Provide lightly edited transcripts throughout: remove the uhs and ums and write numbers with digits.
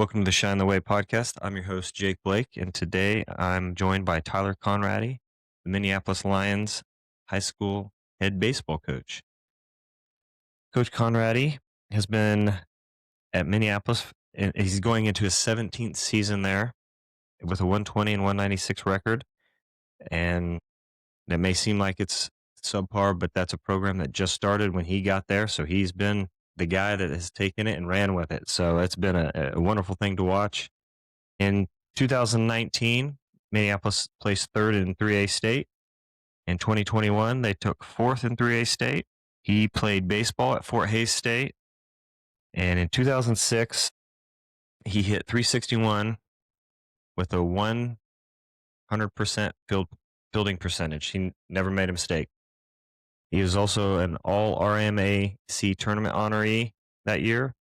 Welcome to the Shine the Way podcast. I'm your host, Jake Blake, and today I'm joined by Tyler Konrade, the Minneapolis Lions high school head baseball coach. Coach Konrade has been at Minneapolis, and he's going into his 17th season there with a 120 and 196 record. And it may seem like it's subpar, but that's a program that just started when he got there. So he's been the guy that has taken it and ran with it. So it's been a wonderful thing to watch. In 2019, Minneapolis placed third in 3A state. In 2021, they took fourth in 3A state. He played baseball at Fort Hays State. And in 2006, he hit 361 with a 100% fielding percentage. He never made a mistake. He was also an all RMAC tournament honoree that year.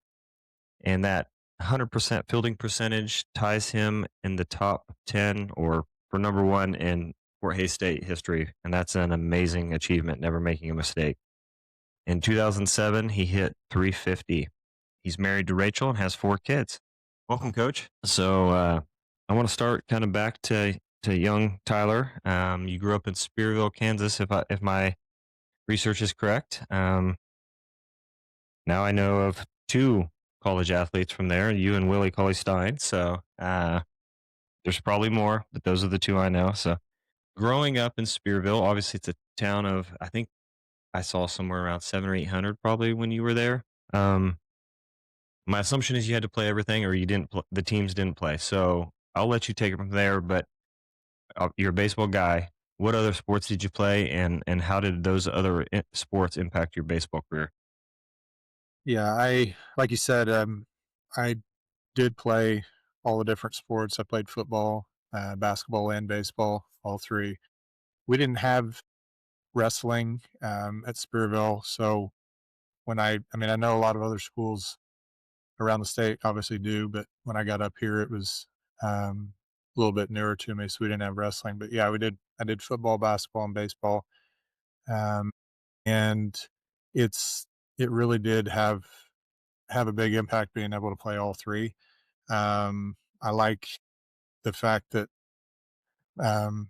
And that 100% fielding percentage ties him in the top 10 or for number one in Fort Hays State history. And that's an amazing achievement, never making a mistake. In 2007, he hit 350. He's married to Rachel and has 4 kids. Welcome, Coach. So I want to start kind of back to young Tyler. You grew up in Spearville, Kansas, if my research is correct. Now I know of 2 college athletes from there, you and Willie Cauley Stein. So there's probably more, but those are the 2 I know. So growing up in Spearville, obviously it's a town of, I think I saw somewhere around 700 or 800 probably when you were there. My assumption is you had to play everything or you didn't, the teams didn't play. So I'll let you take it from there, but you're a baseball guy. What other sports did you play and how did those other sports impact your baseball career? Yeah, like you said, I did play all the different sports. I played football, basketball, and baseball, all 3. We didn't have wrestling at Spearville, so I know a lot of other schools around the state obviously do, but when I got up here, it was a little bit newer to me, so we didn't have wrestling. But yeah, we did. I did football, basketball, and baseball, um, and it's it really did have a big impact being able to play all 3. I like the fact that um,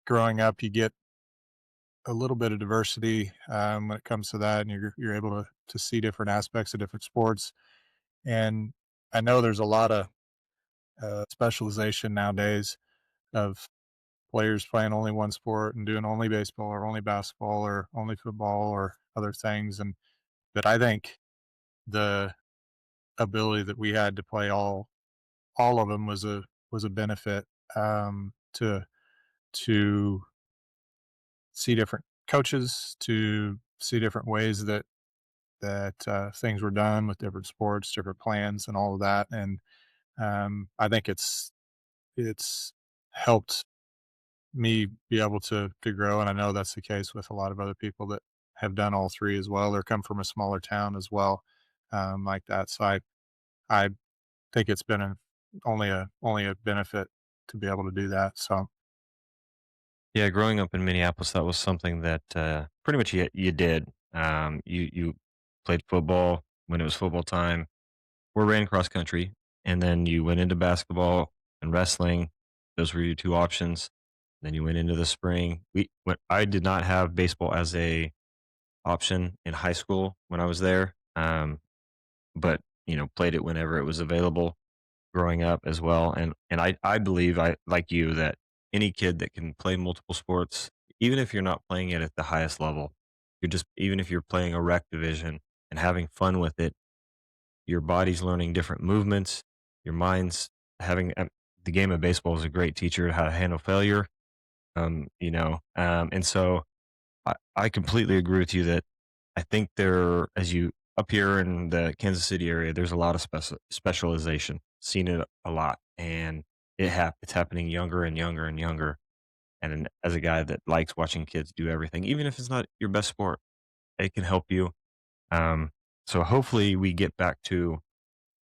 growing up, you get a little bit of diversity when it comes to that, and you're able to see different aspects of different sports. And I know there's a lot of specialization nowadays of players playing only one sport and doing only baseball or only basketball or only football or other things. And but I think the ability that we had to play all of them was a benefit to to see different coaches, to see different ways that things were done with different sports, different plans, and all of that. And I think it's helped me be able to grow. And I know that's the case with a lot of other people that have done all 3 as well, or come from a smaller town as well, like that. So I think it's been only a benefit to be able to do that. So Yeah, growing up in Minneapolis, that was something that pretty much you did. You played football when it was football time, or ran cross country, and then you went into basketball and wrestling. Those were your 2 options. Then you went into the spring. I did not have baseball as a option in high school when I was there, but played it whenever it was available growing up as well. And I believe I like you that any kid that can play multiple sports, even if you're not playing it at the highest level, you're just even if you're playing a rec division and having fun with it, your body's learning different movements, your mind's having the game of baseball is a great teacher how to handle failure. And so I completely agree with you that I think as you up here in the Kansas City area, there's a lot of specialization. Seen it a lot, and it's happening younger and younger and younger. And as a guy that likes watching kids do everything, even if it's not your best sport, it can help you. Um, so hopefully we get back to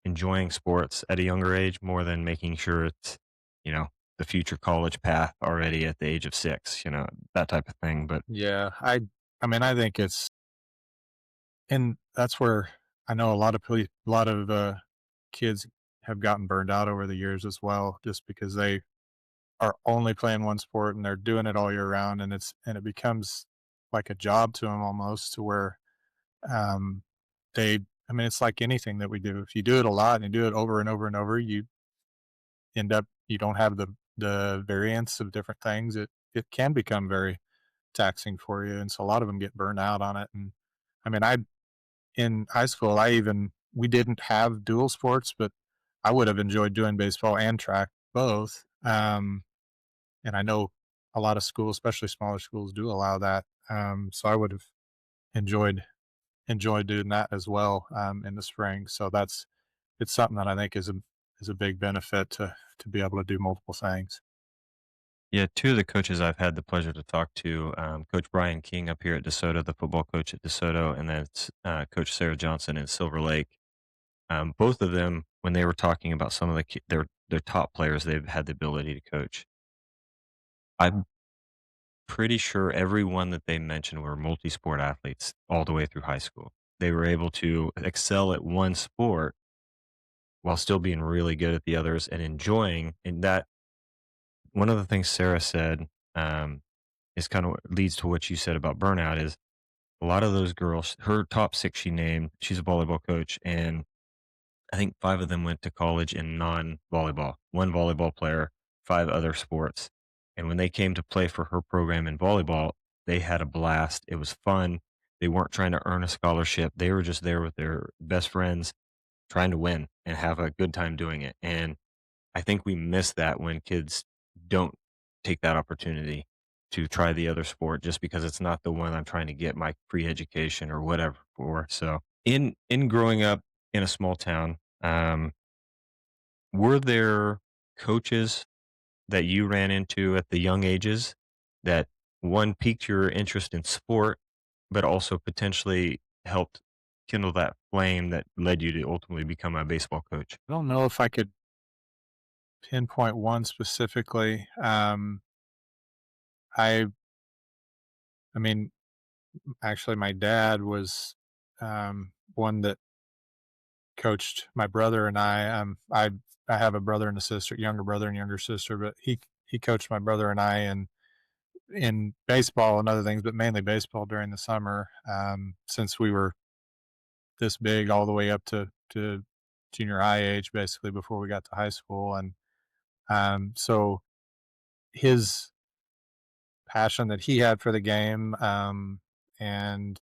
enjoying sports at a younger age more than making sure it's, you know, the future college path already at the age of 6, that type of thing. But yeah, I think it's and that's where I know a lot of kids have gotten burned out over the years as well, just because they are only playing one sport and they're doing it all year round, and it becomes like a job to them almost, to where um, they. I mean, it's like anything that we do. If you do it a lot and you do it over and over and over, you don't have the variance of different things. It can become very taxing for you, and so a lot of them get burned out on it. And I mean, I in high school, we didn't have dual sports, but I would have enjoyed doing baseball and track both. And I know a lot of schools, especially smaller schools, do allow that. So I would have enjoyed doing that as well in the spring. So it's something that I think is a big benefit to be able to do multiple things. Yeah, two of the coaches I've had the pleasure to talk to, Coach Brian King up here at DeSoto, the football coach at DeSoto, and then it's Coach Sarah Johnson in Silver Lake. Both of them, when they were talking about some of their top players they've had the ability to coach, I'm pretty sure everyone that they mentioned were multi-sport athletes all the way through high school. They were able to excel at one sport while still being really good at the others and enjoying. And that one of the things Sarah said um, is kind of leads to what you said about burnout is a lot of those girls, her top six she named, she's a volleyball coach, and I think five of them went to college in non-volleyball, one volleyball player, five other sports. And when they came to play for her program in volleyball, they had a blast. It was fun. They weren't trying to earn a scholarship. They were just there with their best friends trying to win and have a good time doing it. And I think we miss that when kids don't take that opportunity to try the other sport just because it's not the one I'm trying to get my free education or whatever for. So in growing up in a small town, were there coaches that you ran into at the young ages that one piqued your interest in sport, but also potentially helped kindle that flame that led you to ultimately become a baseball coach? I don't know if I could pinpoint one specifically. I I mean, actually, my dad was one that coached my brother and I. I have a brother and a sister, younger brother and younger sister, but he coached my brother and I in baseball and other things, but mainly baseball during the summer. Since we were this big, all the way up to junior high age, basically before we got to high school, and so his passion that he had for the game, and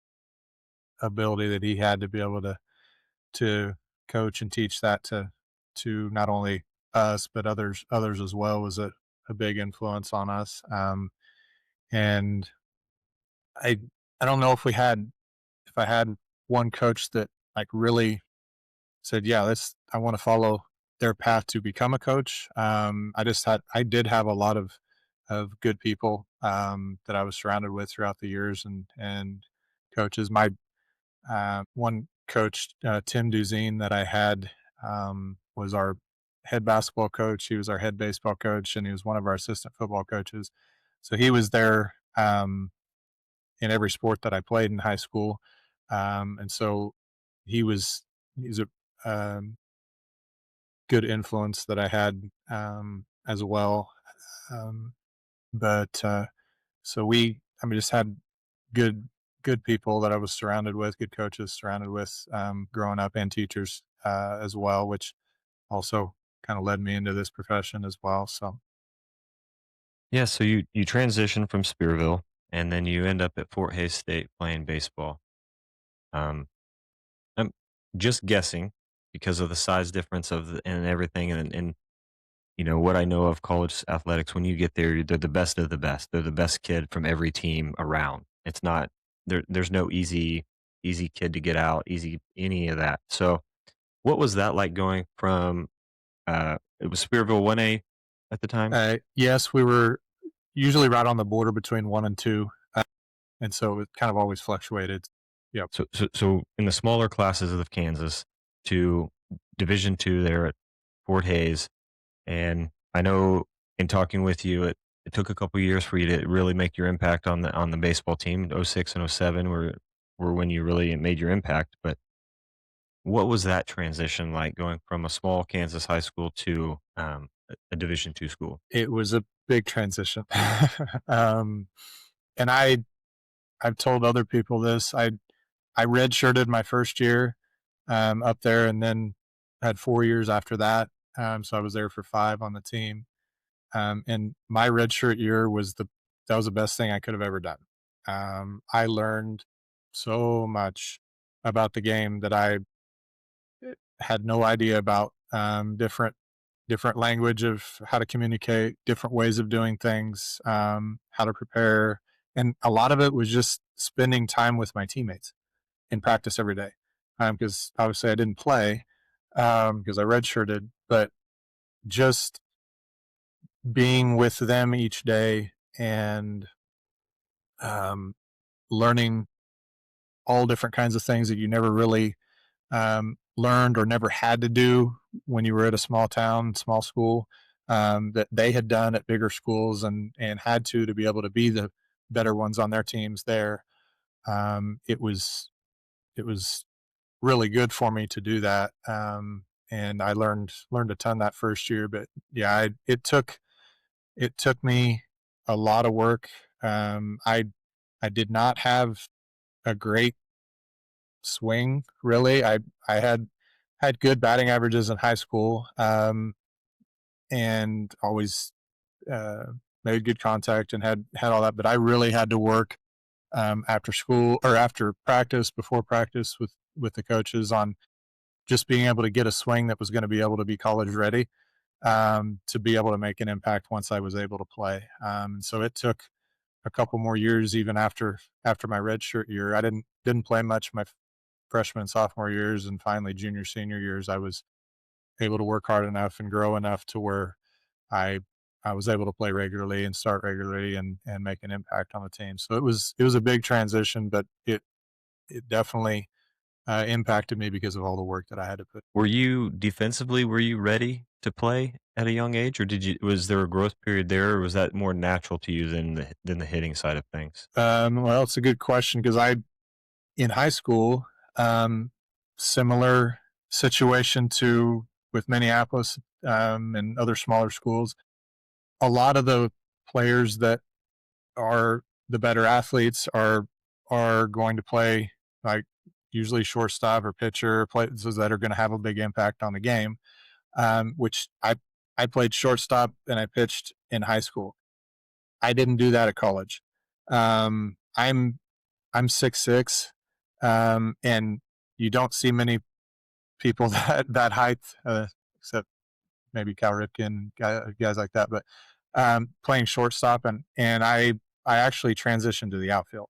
ability that he had to be able to coach and teach that to not only us but others as well was a big influence on us. And I I don't know if I had one coach that like really said, yeah, this I want to follow their path to become a coach. I did have a lot of good people that I was surrounded with throughout the years, and coaches. My one coach, Tim Duzine, that I had was our head basketball coach. He was our head baseball coach, and he was one of our assistant football coaches. So he was there in every sport that I played in high school, and so he was he's a good influence that I had as well. Um, but so I mean, just had good good people that I was surrounded with, good coaches surrounded with growing up, and teachers as well, which also kind of led me into this profession as well. So Yeah, so you transition from Spearville, and then you end up at Fort Hays State playing baseball. Um, I'm just guessing because of the size difference and everything, and you know what I know of college athletics. When you get there, they're the best of the best. They're the best kid from every team around. It's not there. There's no easy kid to get out, easy any of that. So, what was that like going from? It was Spearville 1A at the time. yes, we were usually right on the border between one and two, and so it kind of always fluctuated. Yep. So in the smaller classes of Kansas to Division two there at Fort Hays, and I know in talking with you, it took a couple years for you to really make your impact on the baseball team. '06 and '07 were when you really made your impact. But What was that transition like going from a small Kansas high school to a Division two school? It was a big transition. um, and I've told other people this. I redshirted my first year up there, and then had 4 years after that. So I was there for 5 on the team. And my redshirt year was that was the best thing I could have ever done. I learned so much about the game that I had no idea about. Different language of how to communicate, different ways of doing things, how to prepare, and a lot of it was just spending time with my teammates in practice every day. Because obviously I didn't play because I redshirted, but just being with them each day and um, learning all different kinds of things that you never really learned or never had to do when you were at a small town, small school, that they had done at bigger schools and had to be able to be the better ones on their teams there. It was really good for me to do that. And I learned a ton that first year, but yeah, it took me a lot of work. I did not have a great swing, really. I had good batting averages in high school, and always uh, made good contact and had all that. But I really had to work after school or after practice, before practice with the coaches on just being able to get a swing that was going to be able to be college ready, to be able to make an impact once I was able to play. So it took a couple more years even after my redshirt year. I didn't play much my freshman and sophomore years, and finally junior senior years. I was able to work hard enough and grow enough to where I I was able to play regularly and start regularly and make an impact on the team. So it was a big transition, but it definitely impacted me because of all the work that I had to put. Were you defensively, were you ready to play at a young age, or was there a growth period there, or was that more natural to you than the hitting side of things? Well, it's a good question because I in high school, similar situation to with Minneapolis and other smaller schools. A lot of the players that are the better athletes are going to play like usually shortstop or pitcher places that are going to have a big impact on the game. Which I played shortstop and I pitched in high school. I didn't do that at college. I'm 6'6", and you don't see many people that height, except maybe Cal Ripken, guys like that. But playing shortstop, and I actually transitioned to the outfield.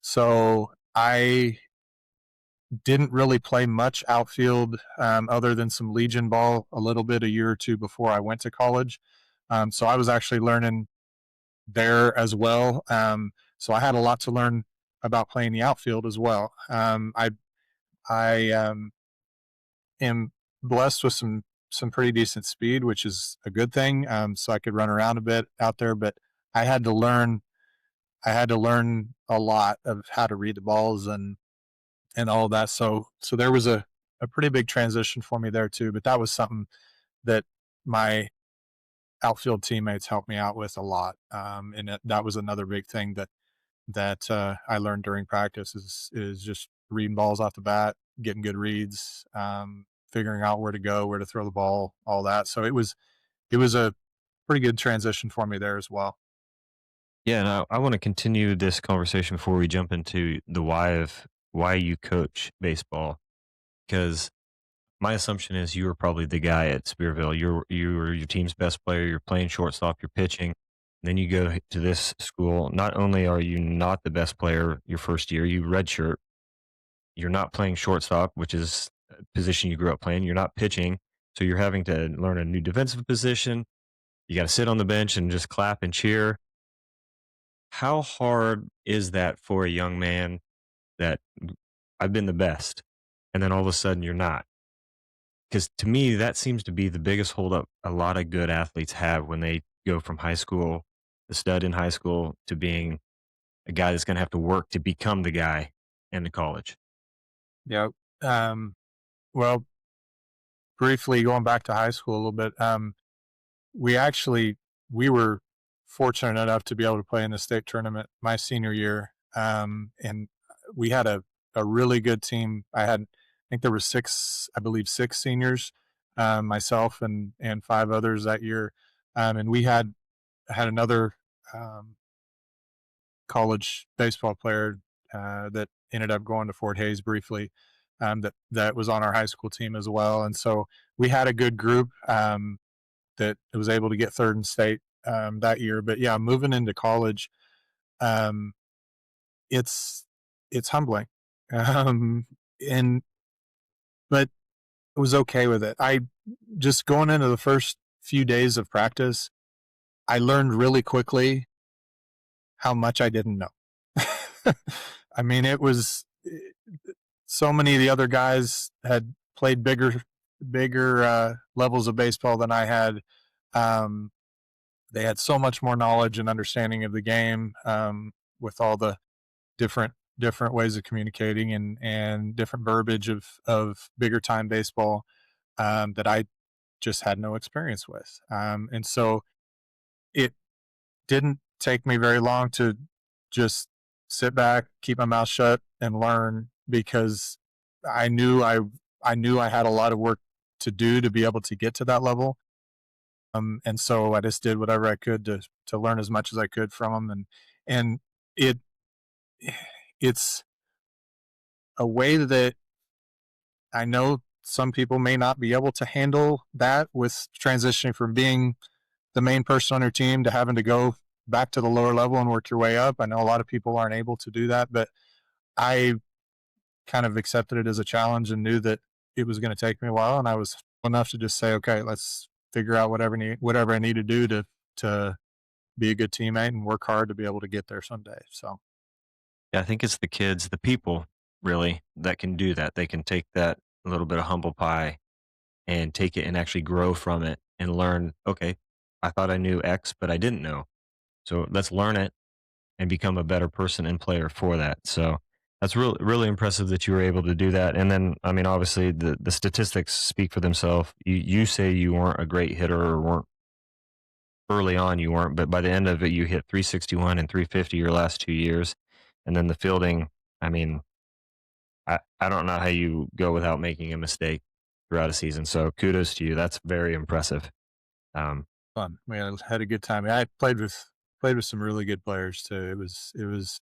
So I didn't really play much outfield, other than some Legion ball a little bit a year or two before I went to college. So I was actually learning there as well. So I had a lot to learn about playing the outfield as well. I am blessed with some pretty decent speed, which is a good thing. So I could run around a bit out there, but I had to learn I had to learn a lot of how to read the balls and all of that. So there was a pretty big transition for me there too. But that was something that my outfield teammates helped me out with a lot. And that was another big thing that I learned during practice is just reading balls off the bat, getting good reads, figuring out where to go, where to throw the ball, all that. So it was a pretty good transition for me there as well. Yeah, and I want to continue this conversation before we jump into the why you coach baseball, because my assumption is you were probably the guy at Spearville. You were your team's best player. You're playing shortstop. You're pitching. Then you go to this school. Not only are you not the best player your first year, you redshirt. You're not playing shortstop, which is a position you grew up playing. You're not pitching, so you're having to learn a new defensive position. You got to sit on the bench and just clap and cheer. How hard is that for a young man that I've been the best, and then all of a sudden you're not? Because to me, that seems to be the biggest holdup a lot of good athletes have when they go from high school, the stud in high school, to being a guy that's going to have to work to become the guy in the college. Yeah. Well, briefly going back to high school a little bit, we actually we were fortunate enough to be able to play in the state tournament my senior year, and we had a really good team. I think there were six, I believe six seniors, myself and five others that year, and we had another um, college baseball player that ended up going to Fort Hays briefly. That was on our high school team as well, and so we had a good group. That was able to get third in state that year. But yeah, moving into college, um, it's it's humbling, um, and but I was okay with it. I just going into the first few days of practice, I learned really quickly how much I didn't know. I mean, it was so many of the other guys had played bigger levels of baseball than I had. Um, they had so much more knowledge and understanding of the game, with all the different ways of communicating and different verbiage of bigger time baseball, that I just had no experience with. And so it didn't take me very long to just sit back, keep my mouth shut, and learn because I knew I I knew I had a lot of work to do to be able to get to that level. And so I just did whatever I could to learn as much as I could from them, and it it's a way that I know some people may not be able to handle that with transitioning from being the main person on your team to having to go back to the lower level and work your way up. I know a lot of people aren't able to do that, but I kind of accepted it as a challenge and knew that it was going to take me a while. And I was enough to just say, okay, let's figure out whatever I need to do to be a good teammate and work hard to be able to get there someday. So Yeah, I think it's the kids, the people really that can do that. They can take that little bit of humble pie and take it and actually grow from it and learn, okay, I thought I knew X, but I didn't know. So let's learn it and become a better person and player for that. So that's really impressive that you were able to do that. And then, I mean, obviously the statistics speak for themselves. You say you weren't a great hitter or weren't early on, you weren't, but by the end of it, you hit 361 and 350 your last 2 years. And then the fielding, I mean, I don't know how you go without making a mistake throughout a season. So kudos to you. That's very impressive. Um, fun. We had a good time. I played with some really good players too. It was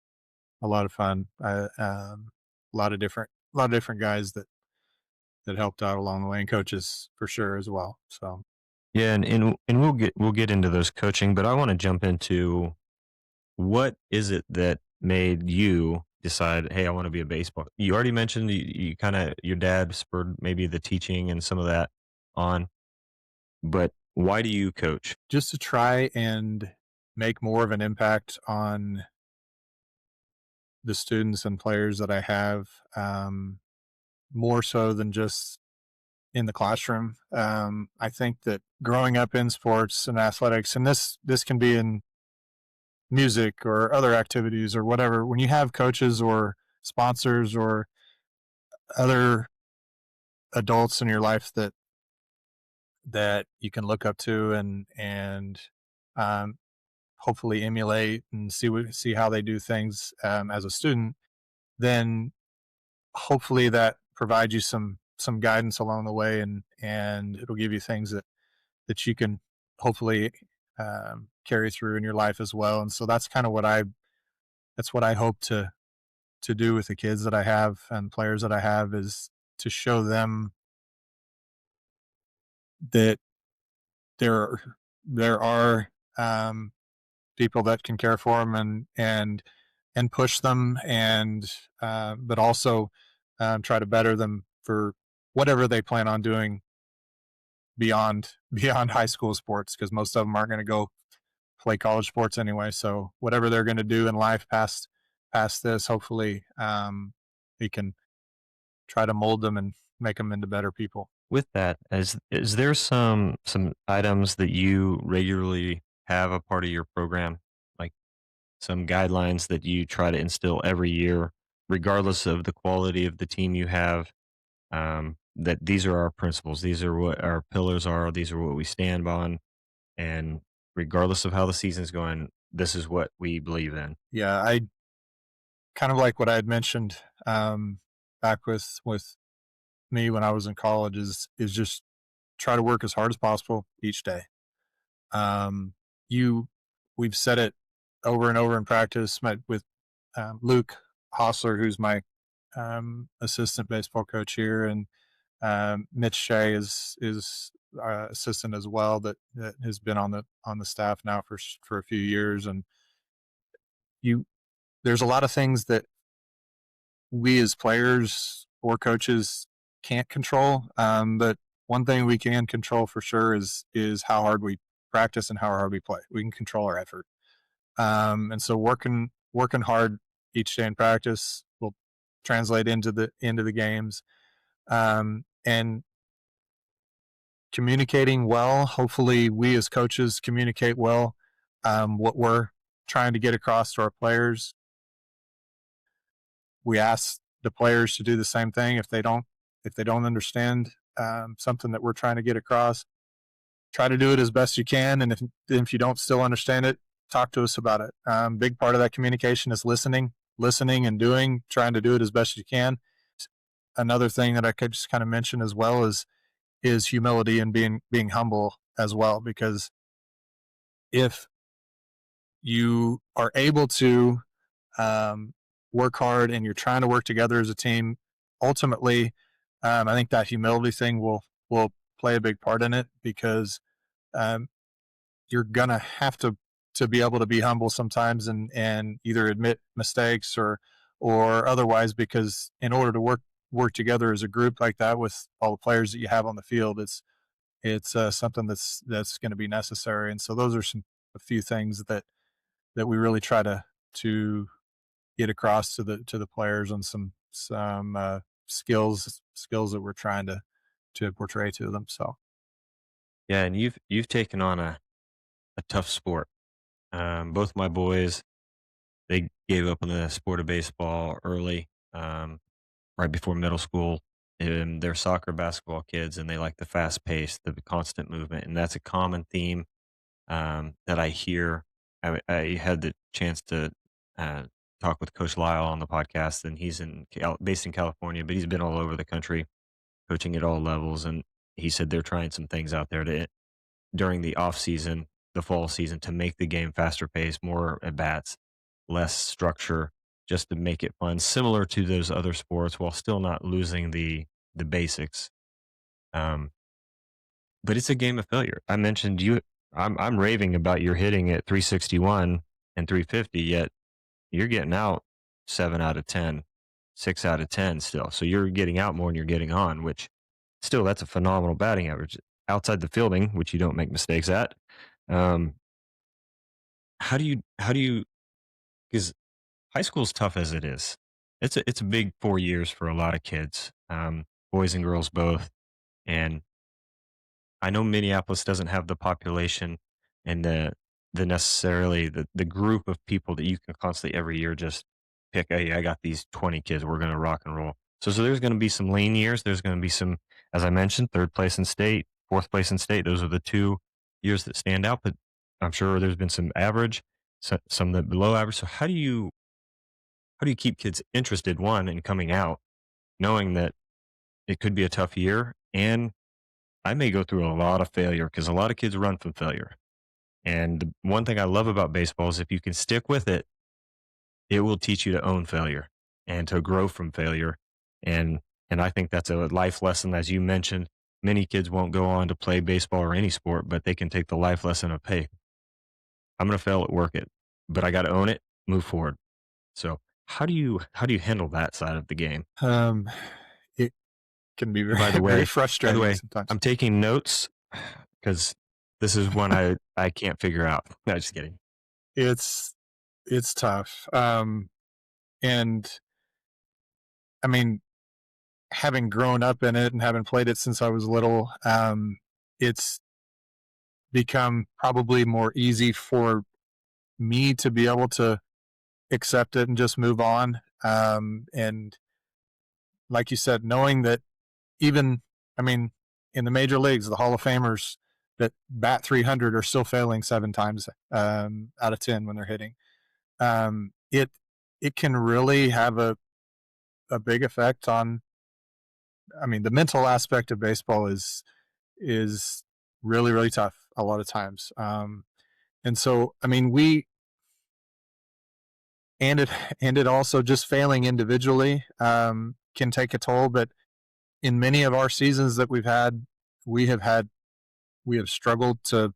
a lot of fun. A lot of different guys that helped out along the way, and coaches for sure as well. So yeah, and we'll get into those coaching, but I want to jump into what is it that made you decide, hey, I want to be a baseball. You already mentioned you kind of your dad spurred maybe the teaching and some of that on, but why do you coach? just to try and make more of an impact on the students and players that I have, more so than just in the classroom. I think that growing up in sports and athletics, and this can be in music or other activities or whatever, when you have coaches or sponsors or other adults in your life that you can look up to and um, hopefully emulate and see how they do things, as a student, then hopefully that provides you some guidance along the way, and it'll give you things that you can hopefully carry through in your life as well. And so that's what I hope to do with the kids that I have and players that I have, is to show them that there there are, people that can care for them and push them, and but also try to better them for whatever they plan on doing beyond high school sports, because most of them aren't going to go play college sports anyway. So whatever they're going to do in life past this, hopefully, we can try to mold them and make them into better people. With that, is there some items that you regularly have a part of your program, like some guidelines that you try to instill every year, regardless of the quality of the team you have? that these are our principles, these are what our pillars are, these are what we stand on, and regardless of how the season's going, this is what we believe in. Yeah, I kind of like what I had mentioned um, back with me when I was in college is just try to work as hard as possible each day. Um, you, we've said it over and over in practice. With Luke Hostler, who's my assistant baseball coach here, and Mitch Shea is assistant as well that has been on the staff now for a few years. And you, there's a lot of things that we as players or coaches can't control, but one thing we can control for sure is how hard we practice and how hard we play. We can control our effort, and so working hard each day in practice will translate into the games, and communicating well. Hopefully, we as coaches communicate well what we're trying to get across to our players. We ask the players to do the same thing if they don't understand something that we're trying to get across. Try to do it as best you can, and if you don't still understand it, talk to us about it. Big part of that communication is listening and doing, trying to do it as best you can. Another thing that I could just kind of mention as well is humility and being humble as well, because if you are able to um, work hard and you're trying to work together as a team, ultimately, I think that humility thing will play a big part in it, because um, you're gonna have to be able to be humble sometimes and either admit mistakes or otherwise, because in order to work together as a group like that with all the players that you have on the field, it's something that's going to be necessary. And so those are a few things that we really try to get across to the players, on some skills that we're trying to portray to them. So Yeah, and you've taken on a tough sport. Both my boys, they gave up on the sport of baseball early, right before middle school. And they're soccer, basketball kids, and they like the fast pace, the constant movement, and that's a common theme that I hear. I had the chance to uh, talk with Coach Lyle on the podcast, and he's based in California, but he's been all over the country coaching at all levels. And he said they're trying some things out there during the off season, the fall season, to make the game faster paced, more at bats, less structure, just to make it fun, similar to those other sports, while still not losing the basics. Um, but it's a game of failure. I mentioned you. I'm raving about your hitting at 361 and 350, yet you're getting out 7 out of 10, 6 out of 10 still. So you're getting out more than you're getting on, which still that's a phenomenal batting average outside the fielding, which you don't make mistakes at. Um, how do you because high school's tough as it is. It's a big 4 years for a lot of kids, boys and girls both. And I know Minneapolis doesn't have the population and the necessarily the group of people that you can constantly every year just pick. Hey, I got these 20 kids. We're going to rock and roll. So there's going to be some lean years. There's going to be some, as I mentioned, third place in state, fourth place in state. Those are the 2 years that stand out. But I'm sure there's been some average, some that below average. So how do you keep kids interested, one, in coming out, knowing that it could be a tough year, and I may go through a lot of failure because a lot of kids run from failure. And the one thing I love about baseball is if you can stick with it, it will teach you to own failure and to grow from failure. And and I think that's a life lesson, as you mentioned. Many kids won't go on to play baseball or any sport, but they can take the life lesson of, hey, I'm going to fail at work it, but I got to own it, move forward. So how do you handle that side of the game? um, it can be And very very by the frustrating way, sometimes. I'm taking notes because this is one I can't figure out. No, just kidding. It's it's tough, and I mean, having grown up in it and having played it since I was little, it's become probably more easy for me to be able to accept it and just move on. And like you said, knowing that even I mean, in the major leagues, the Hall of Famers that bat 300 are still failing 7 times out of 10 when they're hitting. It can really have a big effect on. I mean, the mental aspect of baseball is really really tough a lot of times. And so, I mean, we it and it also just failing individually can take a toll. But in many of our seasons that we have had we have struggled to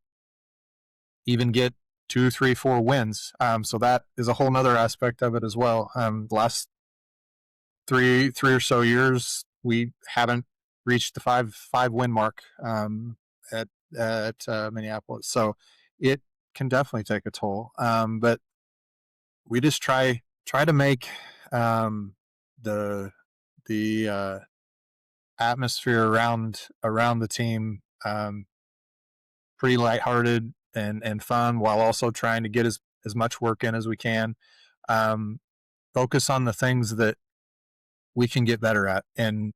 even get 2, 3, 4 wins. So that is a whole nother aspect of it as well. The last three or so years, we haven't reached the five win mark at Minneapolis. So it can definitely take a toll. But we just try to make the the atmosphere around the team pretty lighthearted and fun, while also trying to get as much work in as we can. Um, Focus on the things that we can get better at, and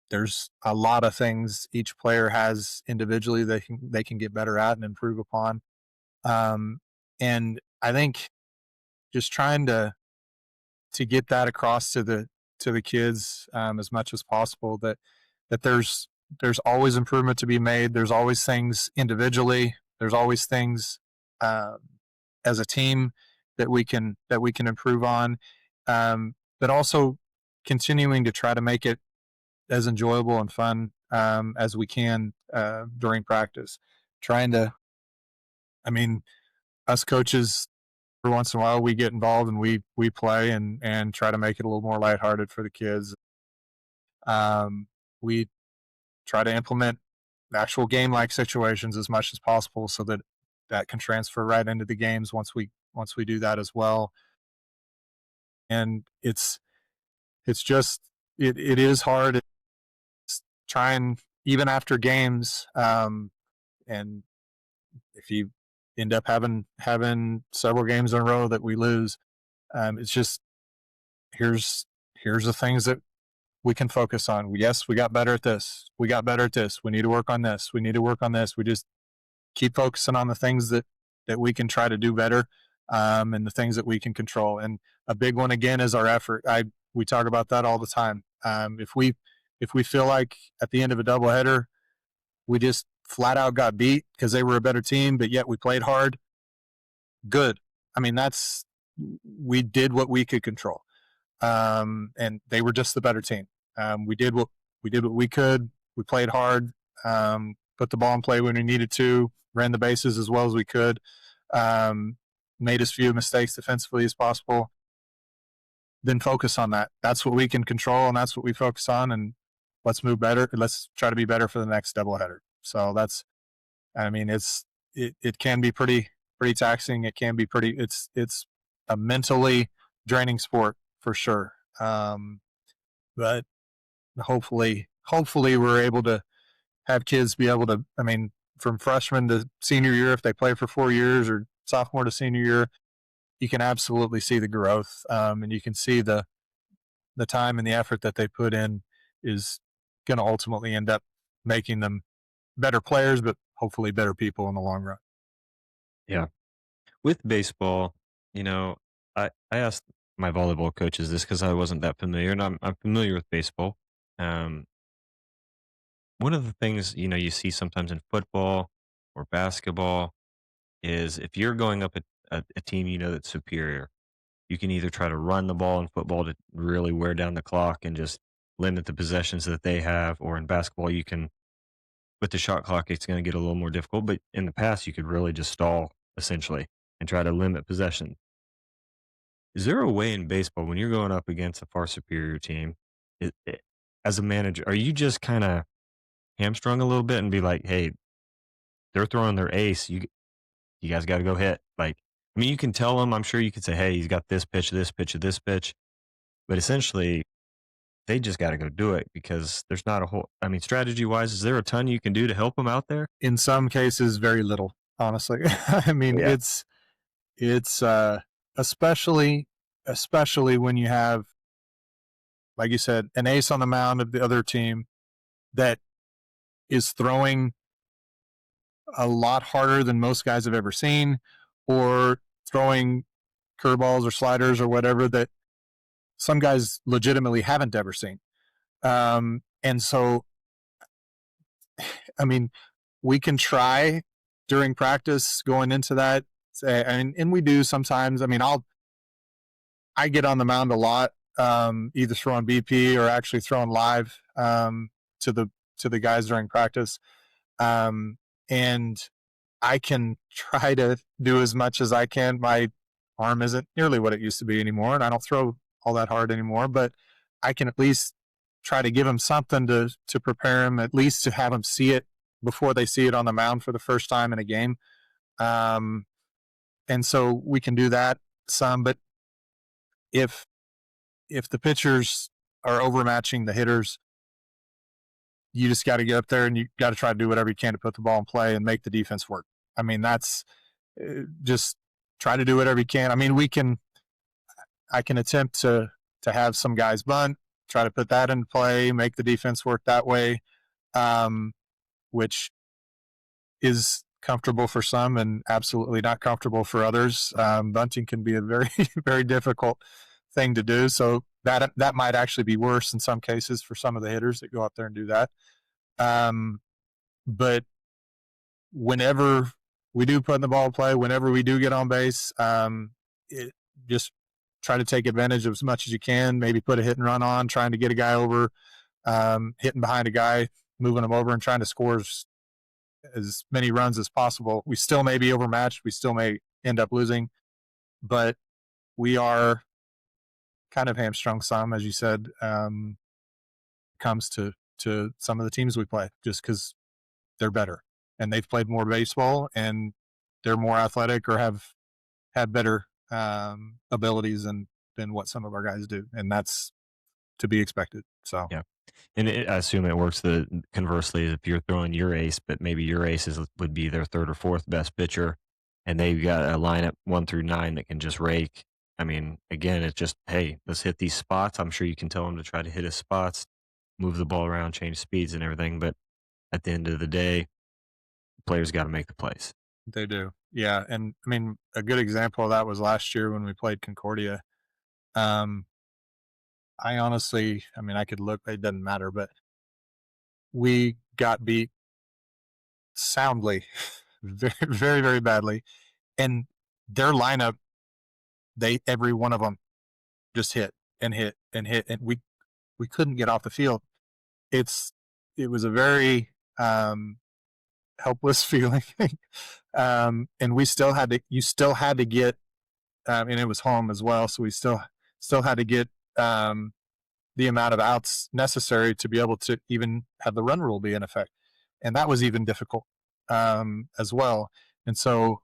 there's a lot of things each player has individually they can get better at and improve upon. Um, and I think just trying to get that across to the kids as much as possible that there's always improvement to be made. There's always things individually. There's always things um, as a team that we can improve on. But also continuing to try to make it as enjoyable and fun as we can during practice. Trying to, I mean, us coaches every once in a while we get involved and we play and try to make it a little more lighthearted for the kids. We try to implement actual game like situations as much as possible so that that can transfer right into the games once we do that as well. And it's just it is hard. It's trying even after games, and if you end up having several games in a row that we lose, it's just here's here's the things that we can focus on. Yes, we got better at this. We got better at this. We need to work on this. We need to work on this. We just keep focusing on the things that we can try to do better, and the things that we can control. And a big one again is our effort. We talk about that all the time. If we feel like at the end of a doubleheader we just flat out got beat because they were a better team, but yet we played hard, good. I mean, that's we did what we could control, and they were just the better team. We did what we could. We played hard, put the ball in play when we needed to, ran the bases as well as we could, um, made as few mistakes defensively as possible. Then focus on that. That's what we can control, and that's what we focus on. And let's move better. Let's try to be better for the next doubleheader. So that's, I mean, it can be pretty taxing. It can be pretty. It's a mentally draining sport for sure. But hopefully we're able to have kids be able to. I mean, from freshman to senior year, if they play for 4 years, or sophomore to senior year, you can absolutely see the growth, and you can see the time and the effort that they put in is going to ultimately end up making them better players, but hopefully better people in the long run. Yeah. With baseball, you know, I asked my volleyball coaches this because I wasn't that familiar, and I'm familiar with baseball. Um, One of the things you see sometimes in football or basketball is if you're going up a team that's superior, you can either try to run the ball in football to really wear down the clock and just limit the possessions that they have, or in basketball, you can with the shot clock, it's going to get a little more difficult. But in the past, you could really just stall essentially and try to limit possession. Is there a way in baseball when you're going up against a far superior team, as a manager, are you just kind of hamstrung a little bit and be like, "Hey, they're throwing their ace. You guys got to go hit." Like, I mean, you can tell them. I'm sure you could say, "Hey, he's got this pitch, this pitch, this pitch," but essentially, they just got to go do it because there's not a whole. I mean, strategy wise, is there a ton you can do to help them out there? In some cases, very little, honestly. I mean, Yeah, it's especially especially when you have, like you said, an ace on the mound of the other team that is throwing a lot harder than most guys have ever seen, or throwing curveballs or sliders or whatever that some guys legitimately haven't ever seen. And so, I mean, we can try during practice going into that, and we do sometimes. I mean, I get on the mound a lot, either throwing BP or actually throwing live to the guys during practice, and I can try to do as much as I can. My arm isn't nearly what it used to be anymore, and I don't throw all that hard anymore. But I can at least try to give them something to prepare them, at least to have them see it before they see it on the mound for the first time in a game. Um, and so we can do that some. But if if the pitchers are overmatching the hitters, you just got to get up there and you got to try to do whatever you can to put the ball in play and make the defense work. I mean, that's just try to do whatever you can. I mean, I can attempt to have some guys bunt, try to put that in play, make the defense work that way, um, which is comfortable for some and absolutely not comfortable for others. Bunting can be a very, very difficult thing to do. So that might actually be worse in some cases for some of the hitters that go out there and do that. Um, but whenever we do put in the ball in play, whenever we do get on base, just try to take advantage of as much as you can. Maybe put a hit and run on, trying to get a guy over, hitting behind a guy, moving him over, and trying to score as many runs as possible. We still may be overmatched. We still may end up losing, but we are kind of hamstrung some, as you said, comes to some of the teams we play, just because they're better and they've played more baseball and they're more athletic or have better abilities than what some of our guys do, and that's to be expected. So Yeah. And I assume it works the conversely if you're throwing your ace, but maybe your ace would be their third or fourth best pitcher, and they've got a lineup 1 through 9 that can just rake. I mean, again, it's just, hey, let's hit these spots. I'm sure you can tell them to try to hit his spots, move the ball around, change speeds and everything. But at the end of the day, players got to make the plays. they do, yeah. And I mean, a good example of that was last year when we played Concordia. Um, I honestly, I mean, I could look; it doesn't matter, but we got beat soundly, very, very, very badly. And their lineup, they every one of them just hit and hit and hit, and we couldn't get off the field. It's it was a very helpless feeling, and we still had to. You still had to get, and it was home as well, so we still had to get the amount of outs necessary to be able to even have the run rule be in effect, and that was even difficult as well. And so,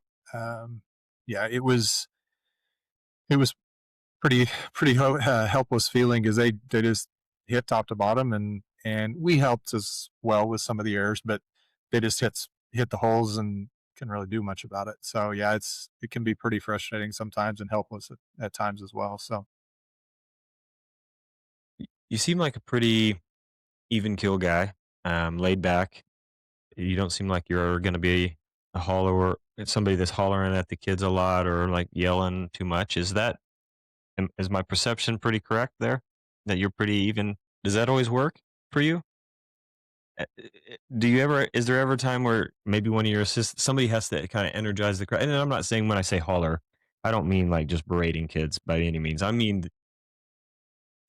yeah, it was pretty helpless feeling because they just hit top to bottom, and we helped as well with some of the errors, but they just hit the holes and couldn't really do much about it. So yeah, it can be pretty frustrating sometimes and helpless at times as well. So You seem like a pretty even kill guy, laid back. You don't seem like you're going to be a holler, somebody that's hollering at the kids a lot or like yelling too much. Is my perception pretty correct there? That you're pretty even? Does that always work for you? Do you ever? Is there ever a time where maybe one of your assistants, somebody has to kind of energize the crowd? And I'm not saying when I say holler, I don't mean like just berating kids by any means. I mean,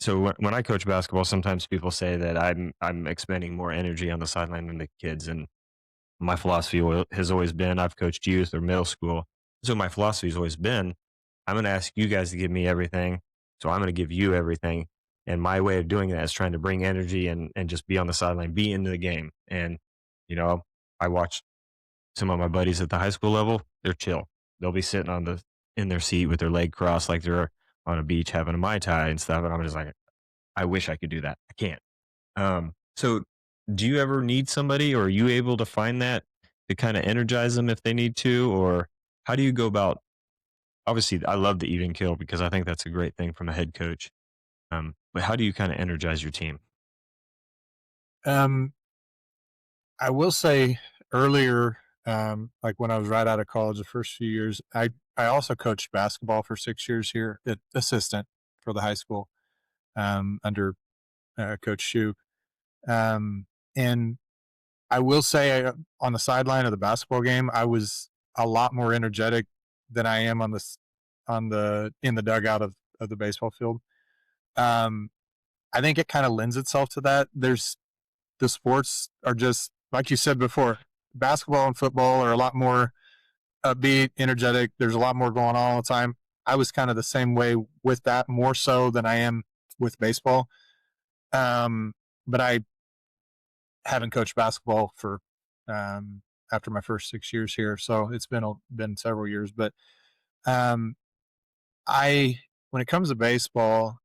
so when I coach basketball, sometimes people say that I'm expending more energy on the sideline than the kids, and my philosophy has always been I've coached youth or middle school. So my philosophy has always been I'm going to ask you guys to give me everything. So I'm going to give you everything. And my way of doing that is trying to bring energy and just be on the sideline, be into the game. And, you know, I watch some of my buddies at the high school level, they're chill. They'll be sitting in their seat with their leg crossed like they're on a beach having a Mai Tai and stuff. And I'm just like, I wish I could do that. I can't. So do you ever need somebody or are you able to find that to kind of energize them if they need to? Or how do you go about obviously I love the even kill because I think that's a great thing from a head coach. But how do you kind of energize your team? um, I will say earlier, like when I was right out of college, the first few years, I also coached basketball for 6 years here, assistant for the high school under Coach Shoup. Um, and I will say on the sideline of the basketball game, I was a lot more energetic than I am on the in the dugout of the baseball field. Um, I think it kind of lends itself to that. There's the sports are just like you said before. Basketball and football are a lot more upbeat, energetic. There's a lot more going on all the time. I was kind of the same way with that, more so than I am with baseball. Um, but I haven't coached basketball for after my first 6 years here, so it's been several years. But um, I when it comes to baseball,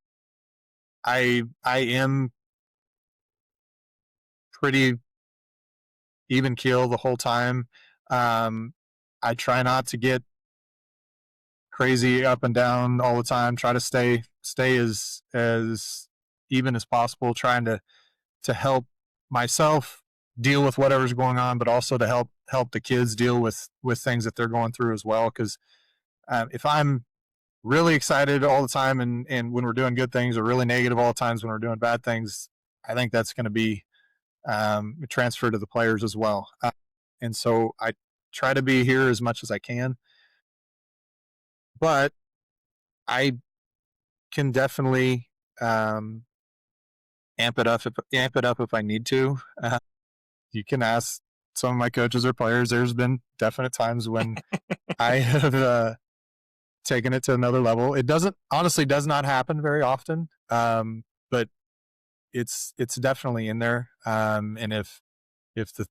I am pretty even keel the whole time. Um, I try not to get crazy up and down all the time. Try to stay as even as possible. Trying to help myself deal with whatever's going on, but also to help the kids deal with things that they're going through as well. Because if I'm really excited all the time and when we're doing good things, or really negative all the times when we're doing bad things, I think that's going to be transferred to the players as well. And so I try to be here as much as I can, but I can definitely um, amp it up if I need to. You can ask some of my coaches or players. There's been definite times when I have taken it to another level. It does not happen very often, but it's definitely in there. And if the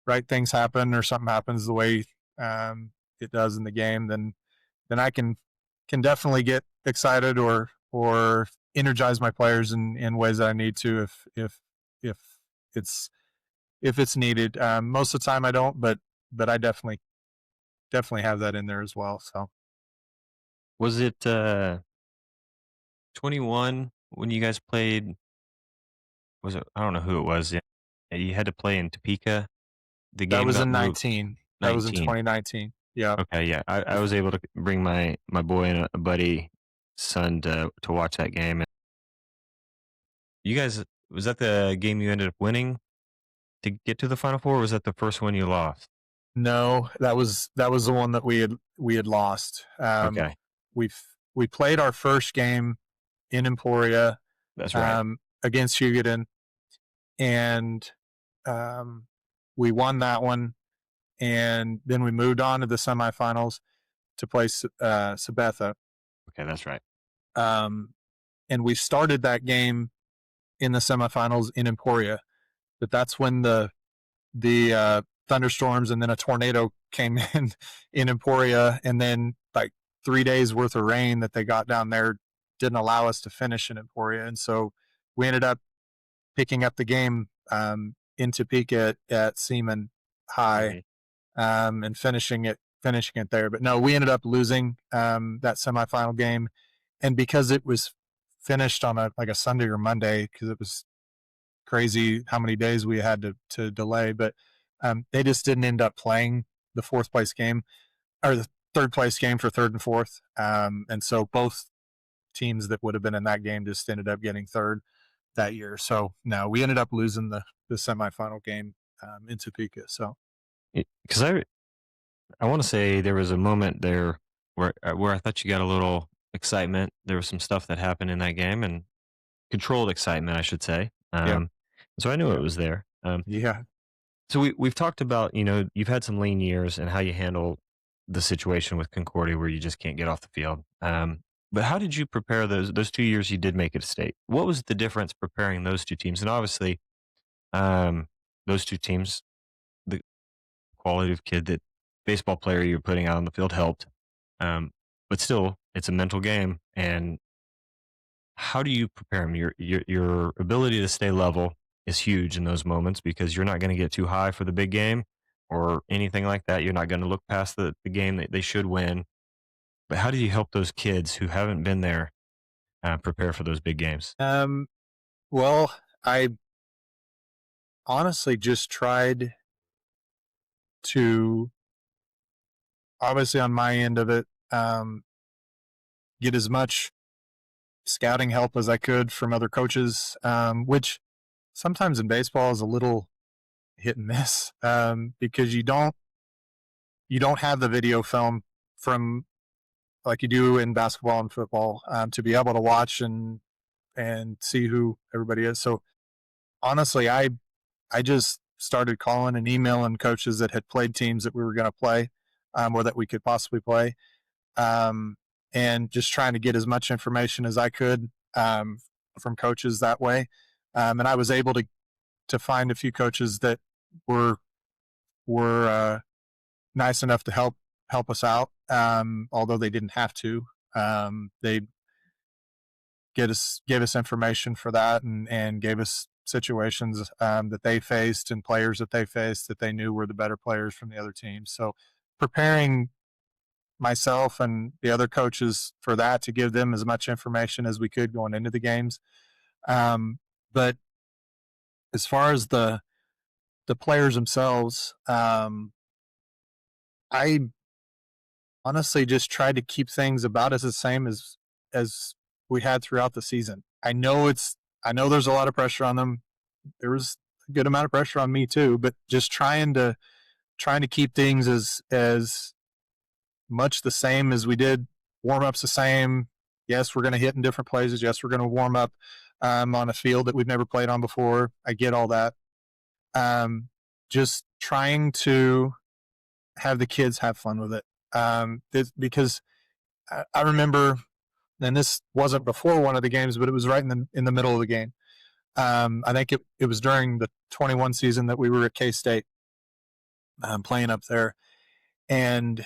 right things happen or something happens the way it does in the game, then I can definitely get excited or energize my players in ways that I need to if it's if it's needed. Most of the time I don't, but I definitely have that in there as well. So Was it 21 when you guys played? Was it? I don't know who it was. Yeah. You had to play in Topeka. The that game was got in moved 19. That was in 19. 2019. Yeah. Okay, yeah. I was able to bring my boy and a buddy son to watch that game. You guys, was that the game you ended up winning to get to the Final Four, or was that the first one you lost? No, that was the one that we had lost. Okay, We we played our first game in Emporia that's right. against Hugoton, and um, we won that one. And then we moved on to the semifinals to play Sabetha. Okay, that's right. Um, and we started that game in the semifinals in Emporia, but that's when the thunderstorms and then a tornado came in Emporia, and then like 3 days worth of rain that they got down there didn't allow us to finish in Emporia, and so we ended up picking up the game in Topeka at Seaman High Mhm. and finishing it there. But no, we ended up losing that semifinal game, and because it was finished on a Sunday or Monday, because it was crazy how many days we had to delay. But they just didn't end up playing the fourth place game or the third place game for third and fourth, and so both teams that would have been in that game just ended up getting third that year. So no, we ended up losing the semifinal game in Topeka. So Because I want to say there was a moment there where I thought you got a little excitement. There was some stuff that happened in that game and controlled excitement, I should say. yeah, So I knew it yeah, was there. yeah. So we've talked about, you've had some lean years and how you handle the situation with Concordia where you just can't get off the field. But how did you prepare those 2 years you did make it a state? What was the difference preparing those two teams? And obviously, um, those two teams, the quality of kid that baseball player you're putting out on the field helped. But still, it's a mental game. And how do you prepare them? Your ability to stay level is huge in those moments because you're not going to get too high for the big game or anything like that. You're not going to look past the game that they should win. But how do you help those kids who haven't been there prepare for those big games? Um, well, I honestly just tried to, obviously on my end of it, get as much scouting help as I could from other coaches, which sometimes in baseball is a little hit and miss, because you don't have the video film from like you do in basketball and football, to be able to watch and see who everybody is. So honestly, I just started calling and emailing coaches that had played teams that we were going to play, or that we could possibly play, um, and just trying to get as much information as I could, from coaches that way. And I was able to find a few coaches that were were nice enough to help us out, although they didn't have to. They gave us information for that, and gave us situations, that they faced and players that they faced that they knew were the better players from the other teams. So preparing myself and the other coaches for that to give them as much information as we could going into the games. But as far as the players themselves, I honestly just tried to keep things about as the same as we had throughout the season. I know there's a lot of pressure on them. There was a good amount of pressure on me too, but just trying to keep things as much the same as we did. Warm ups the same. Yes, we're going to hit in different places. Yes, we're going to warm up, on a field that we've never played on before. I get all that. Um, just trying to have the kids have fun with it. Because I remember, and this wasn't before one of the games, but it was right in the middle of the game. I think it was during the 21 season that we were at K State, playing up there, and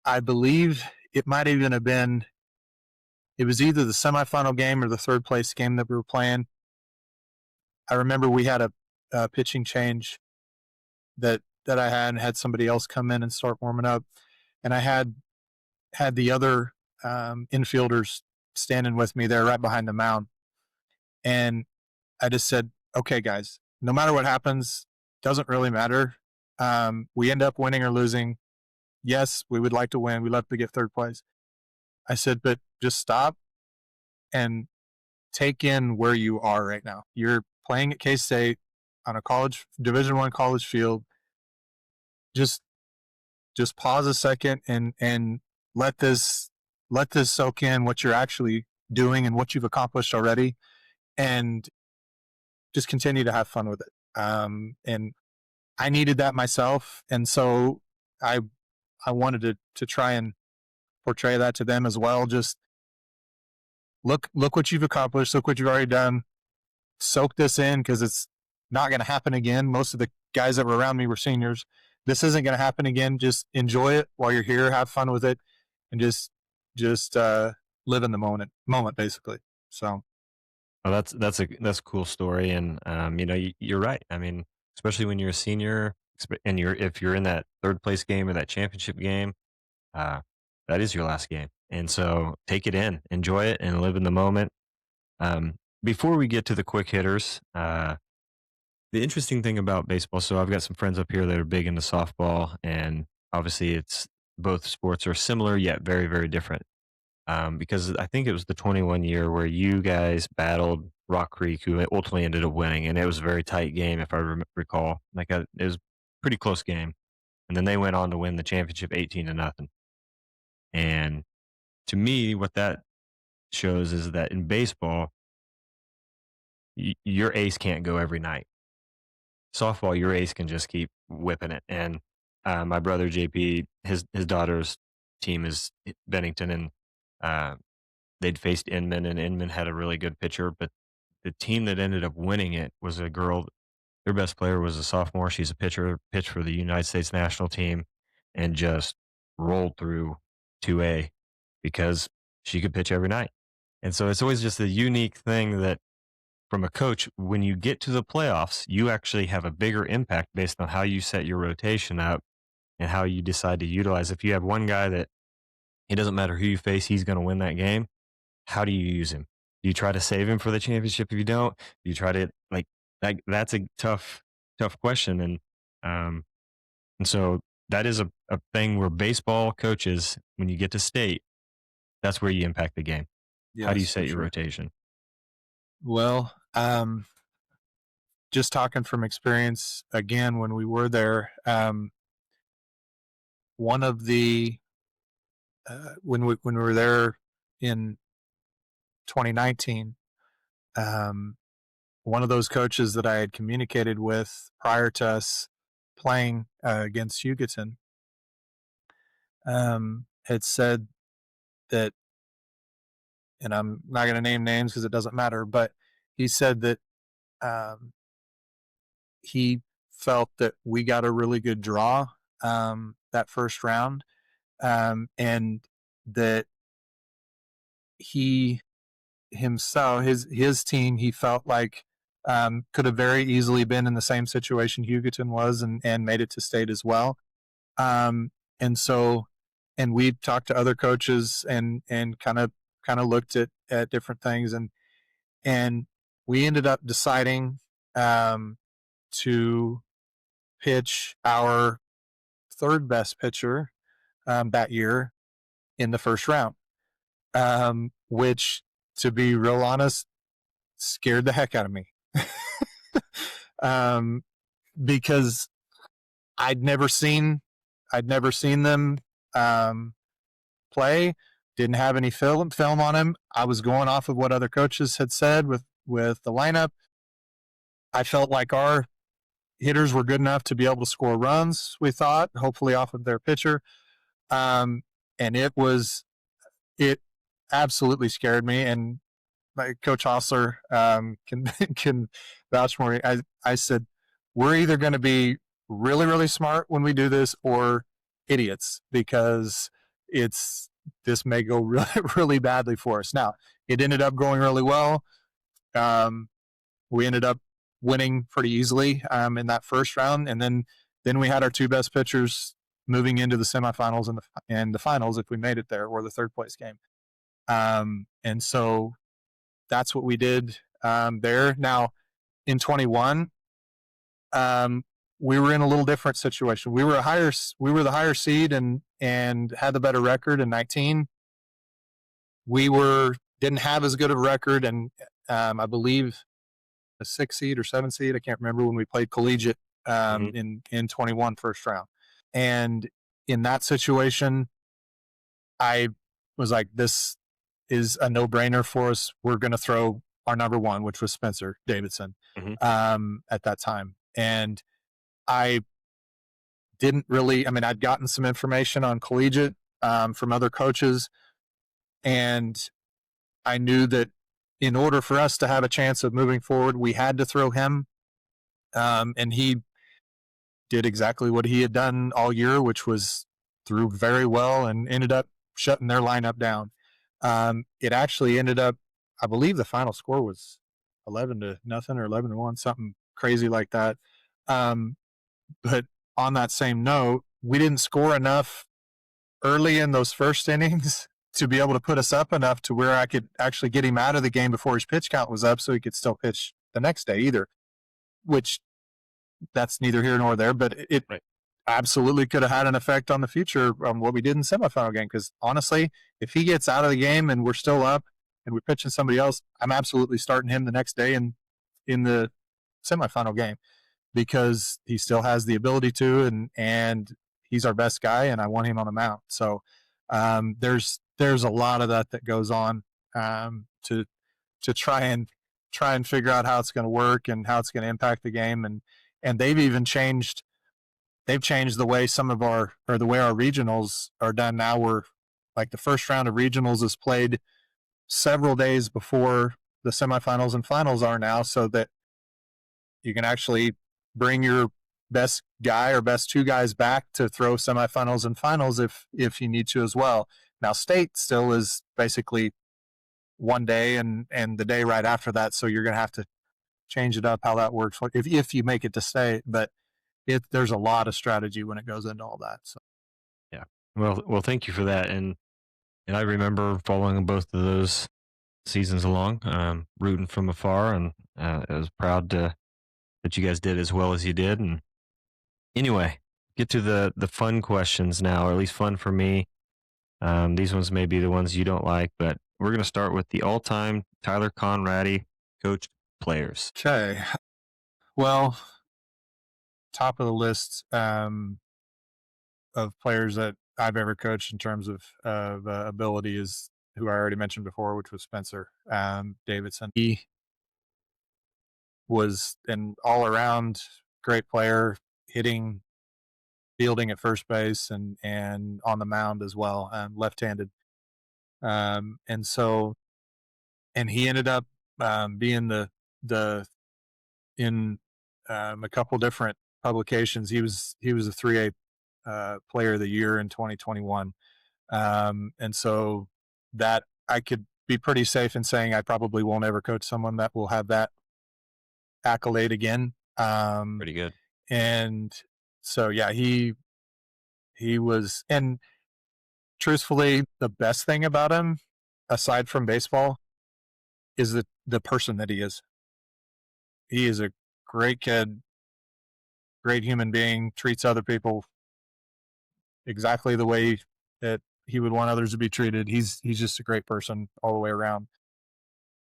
I believe it might even have been. It was either the semifinal game or the third place game that we were playing. I remember we had a pitching change that I had, and had somebody else come in and start warming up, and I had the other, infielders standing with me there right behind the mound, and I just said, "Okay, guys, no matter what happens, doesn't really matter. We end up winning or losing. Yes, we would like to win. We'd love to get third place." I said, "But just stop and take in where you are right now. You're playing at K State on a college Division I college field. Just pause a second and let this let this soak in what you're actually doing and what you've accomplished already, and just continue to have fun with it." And I needed that myself, and so I I wanted to try and portray that to them as well. Just look what you've accomplished, look what you've already done. Soak this in because it's not going to happen again. Most of the guys that were around me were seniors. This isn't going to happen again. Just enjoy it while you're here, have fun with it, and just live in the moment basically. So Well, that's a cool story, and you're right. I mean, especially when you're a senior, and if you're in that third place game or that championship game, uh, that is your last game, and so take it in, enjoy it, and live in the moment. Before we get to the quick hitters, the interesting thing about baseball. So I've got some friends up here that are big into softball, and obviously, it's both sports are similar yet very very different. Because I think it was the 21 year where you guys battled Rock Creek, who ultimately ended up winning, and it was a very tight game, if I recall. It was a pretty close game, and then they went on to win the championship 18-0. And to me, what that shows is that in baseball, your ace can't go every night. Softball, your ace can just keep whipping it. And my brother JP, his daughter's team is Bennington, and uh, they'd faced Inman, and Inman had a really good pitcher, but the team that ended up winning it was a girl. Their best player was a sophomore. She's a pitcher, pitched for the United States national team, and just rolled through 2A because she could pitch every night. And so it's always just a unique thing that from a coach, when you get to the playoffs, you actually have a bigger impact based on how you set your rotation up and how you decide to utilize. If you have one guy that it doesn't matter who you face, he's going to win that game. How do you use him? Do you try to save him for the championship? If you don't, do you try to like that's a tough tough question, um, and so that is a thing where baseball coaches, when you get to state, that's where you impact the game. How do you Yes, for set your sure. rotation? Well, just talking from experience again, when we were there, one of the when we were there in 2019, um, one of those coaches that I had communicated with prior to us playing against Hugoton had said that, and I'm not going to name names because it doesn't matter, but he said that um, he felt that we got a really good draw that first round, and that he himself, his team, he felt like could have very easily been in the same situation Hugoton was, and made it to state as well. And so, and we talked to other coaches and kind of looked at different things, and we ended up deciding um, to pitch our third best pitcher that year in the first round, which, to be real honest, scared the heck out of me. um, because I'd never seen I'd never seen them um, play. Didn't have any film on him. I was going off of what other coaches had said with the lineup. I felt like our hitters were good enough to be able to score runs. We thought, hopefully, off of their pitcher, um, and it absolutely scared me. And my coach Hostler can can vouch for me. I said, we're either going to be really really smart when we do this, or idiots, because it's this may go really really badly for us. Now it ended up going really well. Um, we ended up winning pretty easily in that first round, and then we had our two best pitchers moving into the semifinals and the finals if we made it there, or the third place game. And so that's what we did there. Now in 21, we were in a little different situation. We were the higher seed and had the better record. In 19, we didn't have as good of a record, and I believe a 6 seed or 7 seed. I can't remember when we played collegiate Hmm. in 21 first round. And in that situation, I was like, this is a no brainer for us. We're going to throw our number one, which was Spencer Davidson Hmm. at that time. And I didn't really, I mean, I'd gotten some information on collegiate from other coaches, and I knew that in order for us to have a chance of moving forward, we had to throw him. And he did exactly what he had done all year, which was threw very well and ended up shutting their lineup down. It actually ended up, I believe the final score was 11-0 or 11-1, something crazy like that. Um, but on that same note, we didn't score enough early in those first innings to be able to put us up enough to where I could actually get him out of the game before his pitch count was up so he could still pitch the next day either, which that's neither here nor there, but it Right. absolutely could have had an effect on the future on what we did in the semifinal game. Because honestly, if he gets out of the game and we're still up and we're pitching somebody else, I'm absolutely starting him the next day in the semifinal game, because he still has the ability to, and he's our best guy, and I want him on the mound. So there's a lot of that goes on to try and figure out how it's going to work and how it's going to impact the game, and they've changed the way the way our regionals are done now. We're like, the first round of regionals is played several days before the semifinals and finals are now, so that you can actually bring your best guy or best two guys back to throw semifinals and finals if you need to as well. Now state still is basically one day and the day right after that, so you're going to have to change it up how that works if you make it to state. But there's a lot of strategy when it goes into all that. So Yeah. Well, thank you for that. And I remember following both of those seasons along, rooting from afar, and I was proud to that you guys did as well as you did. And anyway, get to the fun questions now, or at least fun for me. These ones may be the ones you don't like, but we're going to start with the all-time Tyler Konrade coached players. Okay. Well, top of the list of players that I've ever coached in terms of ability is who I already mentioned before, which was Spencer Davidson. He was an all around great player, hitting, fielding at first base, and on the mound as well, left handed. And so, and he ended up being the in a couple different publications. He was a 3A player of the year in 2021. And so that I could be pretty safe in saying I probably won't ever coach someone that will have that accolade again. Pretty good. And so yeah, he was, and truthfully, the best thing about him, aside from baseball, is the person that he is. He is a great kid, great human being, treats other people exactly the way that he would want others to be treated. He's just a great person all the way around.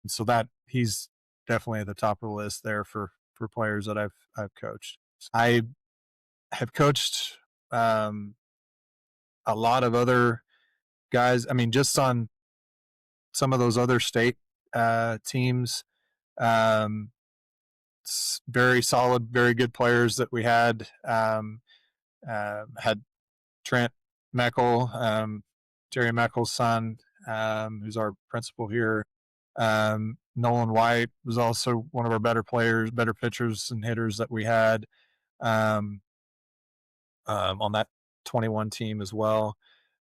And so that he's definitely at the top of the list there for players that I've coached. I have coached um, a lot of other guys. I mean, just on some of those other state teams, um, very solid, very good players that we had Trent Meckel, Jerry Meckel's son, who's our principal here. Nolan White was also one of our better players, better pitchers and hitters that we had um, on that 21 team as well.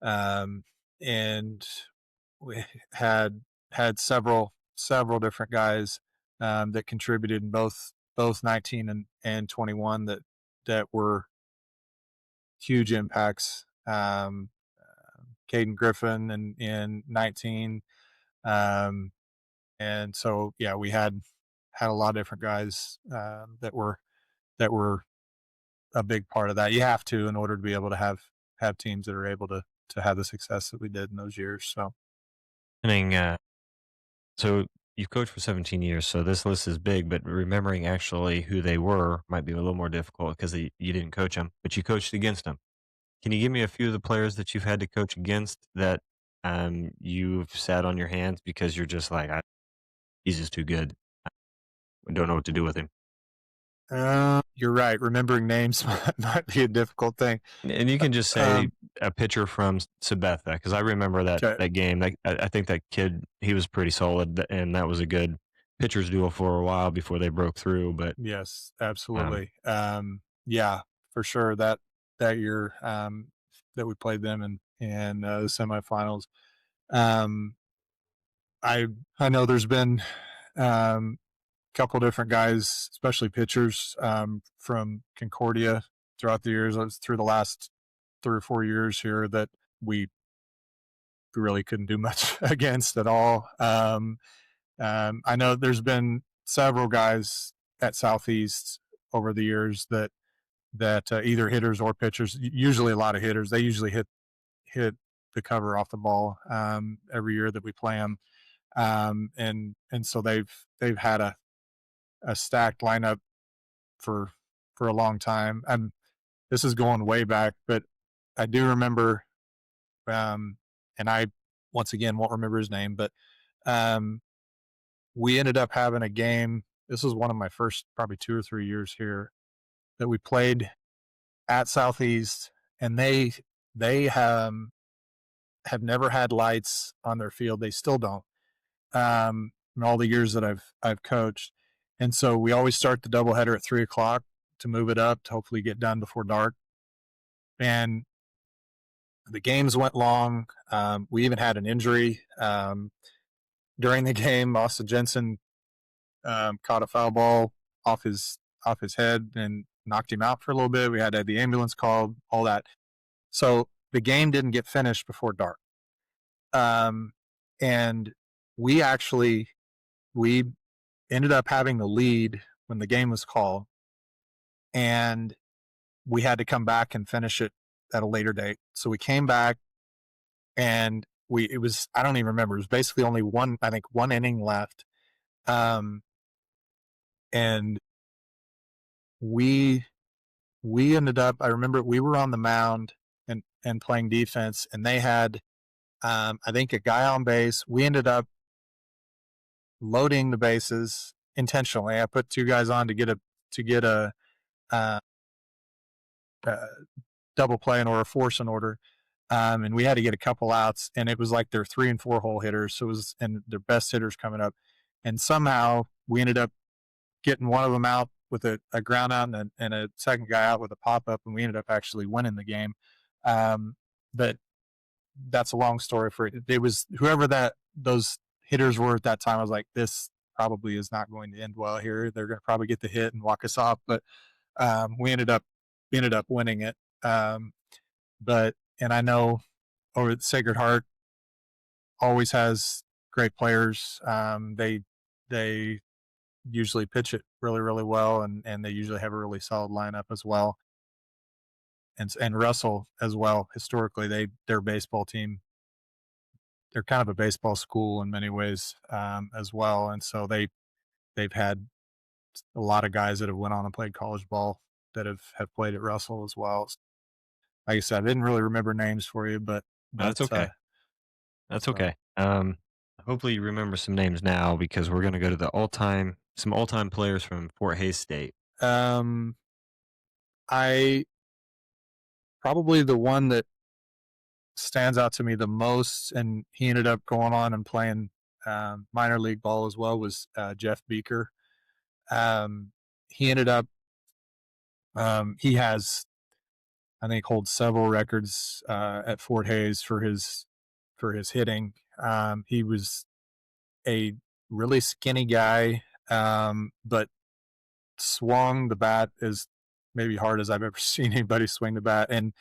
Um, and we had several different guys that contributed in both 19 and 21 that were huge impacts. Caden Griffin in 19. Um, and so, yeah, we had a lot of different guys that were a big part of that. You have to in order to be able to have teams that are able to have the success that we did in those years. So, And so you've coached for 17 years, so this list is big, but remembering actually who they were might be a little more difficult because you didn't coach them, but you coached against them. Can you give me a few of the players that you've had to coach against that you've sat on your hands because you're just like, he's just too good. I don't know what to do with him. you're right. Remembering names might be a difficult thing. And you can just say Um, a pitcher from Sabetha because I remember okay. that game. I think that kid, he was pretty solid, and that was a good pitchers duo for a while before they broke through. But Yes, um, absolutely. Yeah, for sure. That year that we played them in the semifinals. Um, I know there's been a couple different guys, especially pitchers from Concordia throughout the years. Through the last 3 or 4 years here that we really couldn't do much against at all. I know there's been several guys at Southeast over the years that either hitters or pitchers, usually a lot of hitters, they usually hit the cover off the ball every year that we play them, and so they've had a stacked lineup for for a long time. And this is going way back, but I do remember, and I once again won't remember his name, but um, we ended up having a game. This was one of my first probably 2 or 3 years here that we played at Southeast, and they have never had lights on their field. They still don't. In all the years that I've coached, and so we always start the doubleheader at 3 o'clock to move it up to hopefully get done before dark. And the games went long. We even had an injury during the game. Austin Jensen caught a foul ball off his head and knocked him out for a little bit. We had to have the ambulance called, all that. So the game didn't get finished before dark. Um, and we actually we ended up having the lead when the game was called. and we had to come back and finish it at a later date. So we came back and it was, I don't even remember. It was basically only one, I think one inning left. Um, and we, we ended up, I remember we were on the mound and playing defense, and they had, I think a guy on base. We ended up loading the bases intentionally. I put two guys on to get a uh, uh, double play in order, force an order. And we had to get a couple outs, and it was like their 3 and 4 hole hitters. So it was, and their best hitters coming up. And somehow we ended up getting one of them out with a ground out and a second guy out with a pop up, and we ended up actually winning the game. But that's a long story for it. It was whoever those hitters were at that time. I was like, this probably is not going to end well here. They're going to probably get the hit and walk us off. But we ended up winning it. But and I know over at Sacred Heart always has great players. They usually pitch it really really well, and they usually have a really solid lineup as well. And Russell as well. Historically, their baseball team, they're kind of a baseball school in many ways, as well, and so they've had a lot of guys that have went on and played college ball that have played at Russell as well. Like I said, I didn't really remember names for you, but No, but that's okay. That's so okay. Hopefully you remember some names now because we're gonna go to the some all time players from Fort Hays State. um, I probably the one that stands out to me the most, and he ended up going on and playing minor league ball as well, was Jeff Beaker. He ended up he has, I think, holds several records at Fort Hays for his hitting. He was a really skinny guy, but swung the bat as maybe hard as I've ever seen anybody swing the bat, and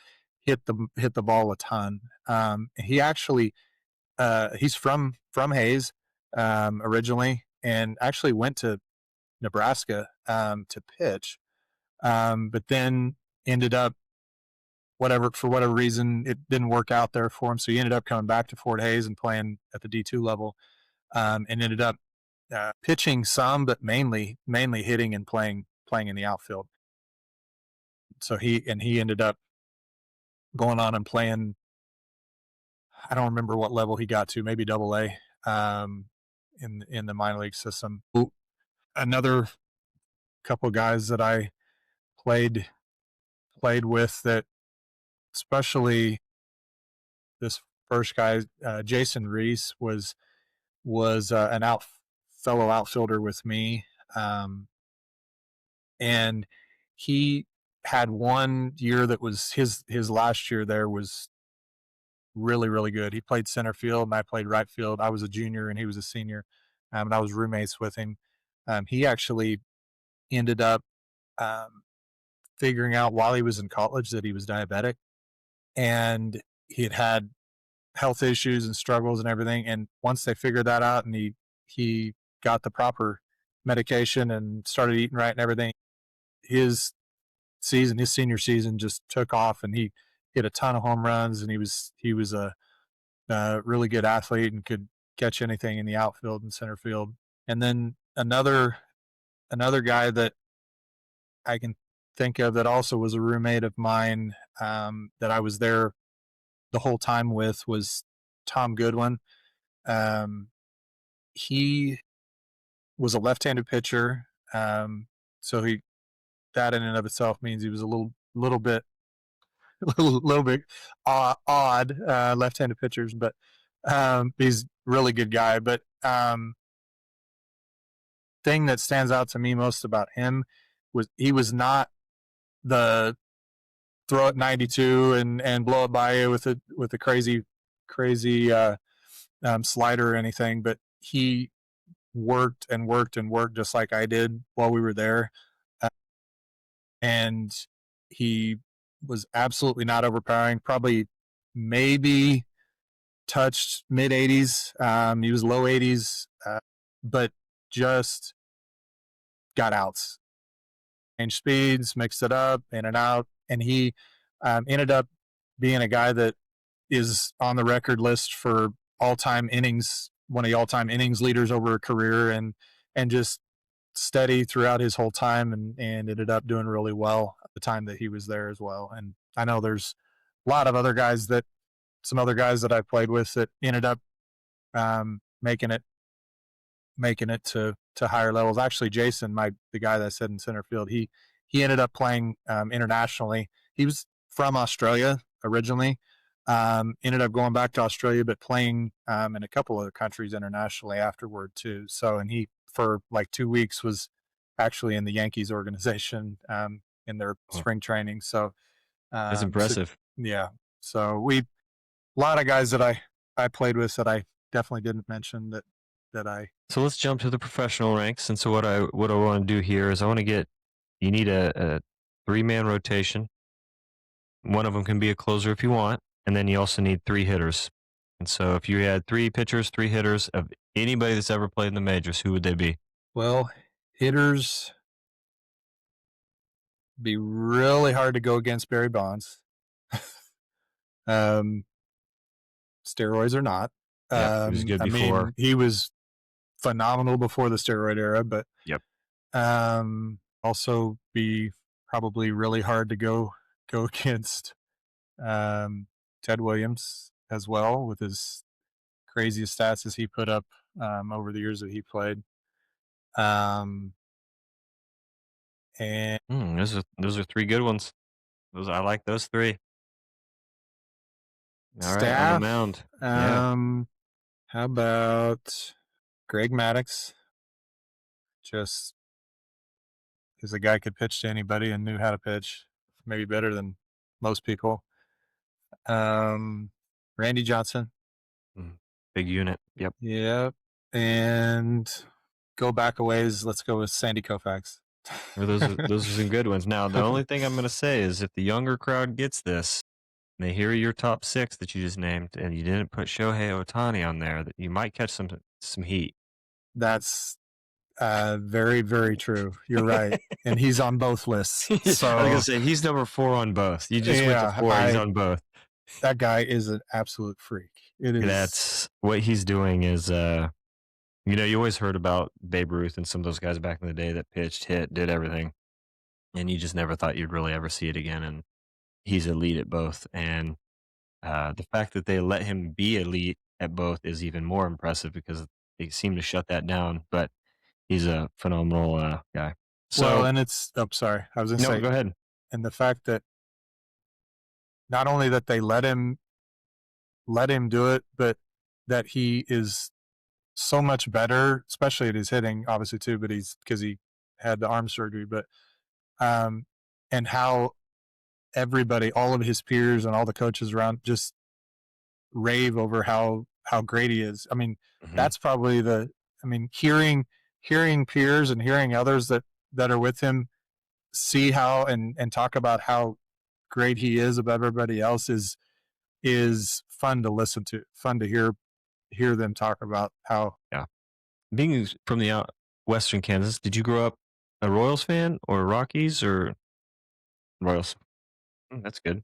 hit the ball a ton. He actually he's from Hayes originally, and actually went to Nebraska to pitch, but then ended up, for whatever reason, it didn't work out there for him. So he ended up coming back to Fort Hays and playing at the D2 level, and ended up pitching some, but mainly hitting and playing in the outfield. So he ended up going on and playing. I don't remember what level he got to, maybe Double A, in the minor league system. Another couple of guys that I played played with, that especially this first guy, Jason Reese, was an fellow outfielder with me, and he had one year that was his last year there was really really good. He played center field and I played right field. I was a junior and he was a senior, and I was roommates with him. He actually ended up um, figuring out while he was in college that he was diabetic, and he had health issues and struggles and everything. And once they figured that out, and he got the proper medication and started eating right and everything, his his senior season just took off, and he hit a ton of home runs, and he was a really good athlete and could catch anything in the outfield and center field. And then another guy that I can think of that also was a roommate of mine, that I was there the whole time with, was Tom Goodwin. Um, he was a left-handed pitcher, so he that in and of itself means he was a little bit little bit odd, left-handed pitchers, but he's a really good guy. But thing that stands out to me most about him was he was not the throw it 92 and blow it by you with a crazy slider or anything, but he worked and worked and worked just like I did while we were there, uh, and he was absolutely not overpowering. Probably maybe touched mid 80s. He was low 80s, but just got outs. change speeds, mixed it up, in and out, and he ended up being a guy that is on the record list for all-time innings, one of the all-time innings leaders over a career, and just steady throughout his whole time, and ended up doing really well at the time that he was there as well. And I know there's a lot of other guys that some other guys that I played with that ended up making it to higher levels. Actually, Jason, the guy that I said in center field, he ended up playing internationally. He was from Australia originally. Ended up going back to Australia, but playing in a couple of countries internationally afterward too. So, and he for like 2 weeks was actually in the Yankees organization in their Well, spring training. So, that's so impressive. yeah. So we a lot of guys that I played with that I definitely didn't mention that I So let's jump to the professional ranks. And so what I want to do here is I want to get you need a 3-man rotation. One of them can be a closer if you want, and then you also need 3 hitters. And so if you had 3 pitchers, 3 hitters of anybody that's ever played in the majors, who would they be? well hitters be really hard to go against Barry Bonds. um, Steroids or not. Yep, he was good I before. mean, he was phenomenal before the steroid era, but Yep. also be probably really hard to go against um, Ted Williams as well with his craziest stats as he put up over the years that he played. Um, and Those are 3 good ones. Those I like those 3. All right, on the staff. mound. Yeah. How about Greg Maddux? Just because the guy could pitch to anybody and knew how to pitch, maybe better than most people. Um, Randy Johnson. Mm, big unit. Yep. Yep. And go back a ways. Let's go with Sandy Koufax. Or those are some good ones. Now, the only thing I'm going to say is if the younger crowd gets this, and they hear your top 6 that you just named, and you didn't put Shohei Ohtani on there, that you might catch some heat. That's very, very true. You're right. And he's on both lists. I was gonna So say he's number 4 on both. You just went to yeah, 4. He's on both. that guy is an absolute freak. It is. That's what he's doing. Is you always heard about Babe Ruth and some of those guys back in the day that pitched, hit, did everything, and you just never thought you'd really ever see it again. And he's elite at both. And the fact that they let him be elite at both is even more impressive because they seem to shut that down. But he's a phenomenal guy. Well, So and it's. Oh, sorry. I was going to no, say, go ahead. and the fact that not only that they let him do it, but that he is so much better, especially at his hitting, obviously too. But he's because he had the arm surgery, but um, and how everybody, all of his peers and all the coaches around, just rave over how great he is. I mean, Hmm. that's probably the. I mean, hearing peers and hearing others that are with him see how and talk about how great he is above everybody else is fun to listen to, fun to hear them talk about how. Yeah. Being from the Western Kansas, did you grow up a Royals fan or Rockies or Royals? That's good.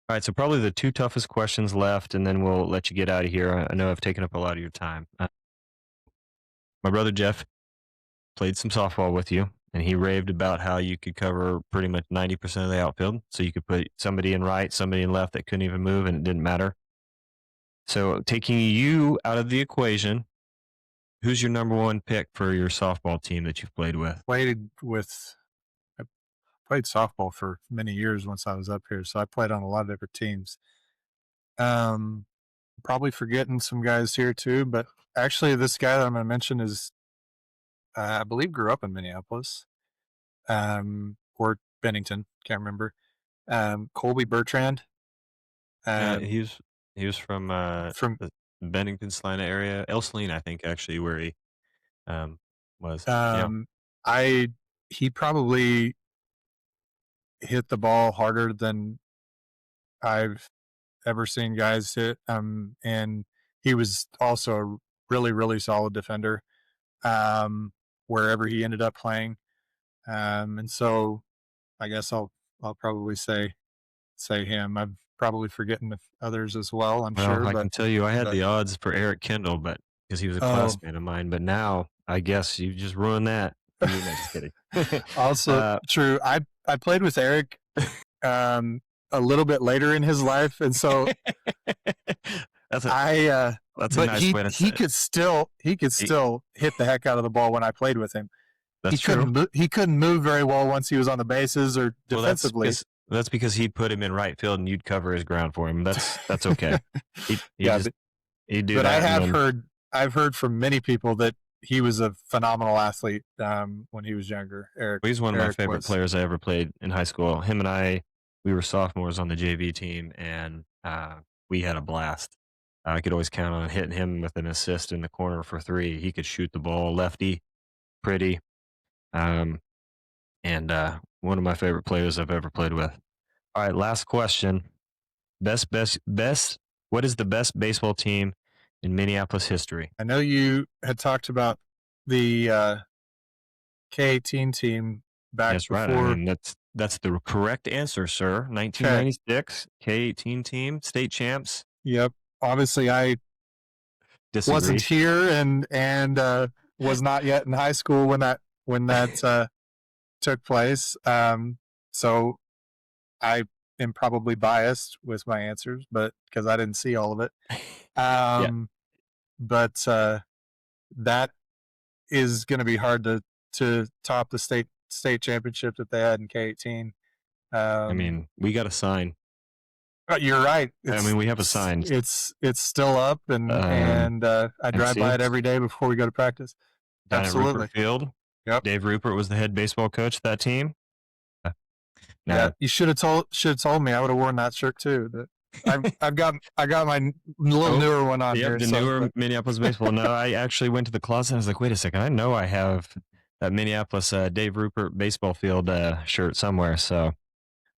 All right, so probably the 2 toughest questions left, and then we'll let you get out of here. I know I've taken up a lot of your time. My brother Jeff played some softball with you, and he raved about how you could cover pretty much 90% of the outfield. So you could put somebody in right, somebody in left that couldn't even move, and it didn't matter. So taking you out of the equation, who's your number 1 pick for your softball team that you've played with? I played softball for many years once I was up here, so I played on a lot of different teams. Um, Probably forgetting some guys here too, but actually, this guy that I'm going to mention is, I believe, grew up in Minneapolis, or Bennington, can't remember. Colby Bertrand, Yeah, um, he was from from the Bennington, Salina area. El Salina, I think, actually, where he um, was. Yeah. um, I he probably hit the ball harder than I've ever seen guys hit. And he was also a really, really solid defender, um, wherever he ended up playing. And so I guess I'll probably say him. I'm probably forgetting others as well, I'm Well, sure, I can tell you I had but the odds for Eric Kendall, but because he was a oh, classmate of mine, but now I guess you just ruined that for me. No, just kidding. also uh, true. I played with Eric um, a little bit later in his life, and so that's a I. that's a But nice way to say it. he could He still hit the heck out of the ball when I played with him. That's true. He couldn't move very well once he was on the bases or Well, defensively. that's because he'd put him in right field and you'd cover his ground for him. That's okay. He Yeah, just he'd do but that and then I've heard from many people that he was a phenomenal athlete when he was younger. well, he's one of my Eric favorite was. players I ever played in high school. Him and I, we were sophomores on the JV team, and we had a blast. I could always count on hitting him with an assist in the corner for three. He could shoot the ball, lefty, pretty, um, and one of my favorite players I've ever played with. All right, last question. Best. What is the best baseball team in Minneapolis history? I know you had talked about the K-18 team back That's right. I before. mean, that's the correct answer, sir. Okay. 1996 K-18 team, state champs. Yep. Obviously, I wasn't Disagree. here and was not yet in high school when that took place. So I am probably biased with my answers, but because I didn't see all of it. Yeah, Um, but that is going to be hard to top the state championship that they had in K-18. I Um, mean, we got a sign. but you're right. I mean, we have a sign. It's still up, and I And drive see, by it it's every day before we go to practice. down at Rupert Absolutely. Field. Yep. Dave Rupert was the head baseball coach of that team. Uh, Yeah, Now, you should have told me. I would have worn that shirt too. That I got my little oh, newer one on yep, here. the So, newer but Minneapolis baseball. No, I actually went to the closet. And I was like, wait a second, I know I have that Minneapolis Dave Rupert baseball field shirt somewhere. So,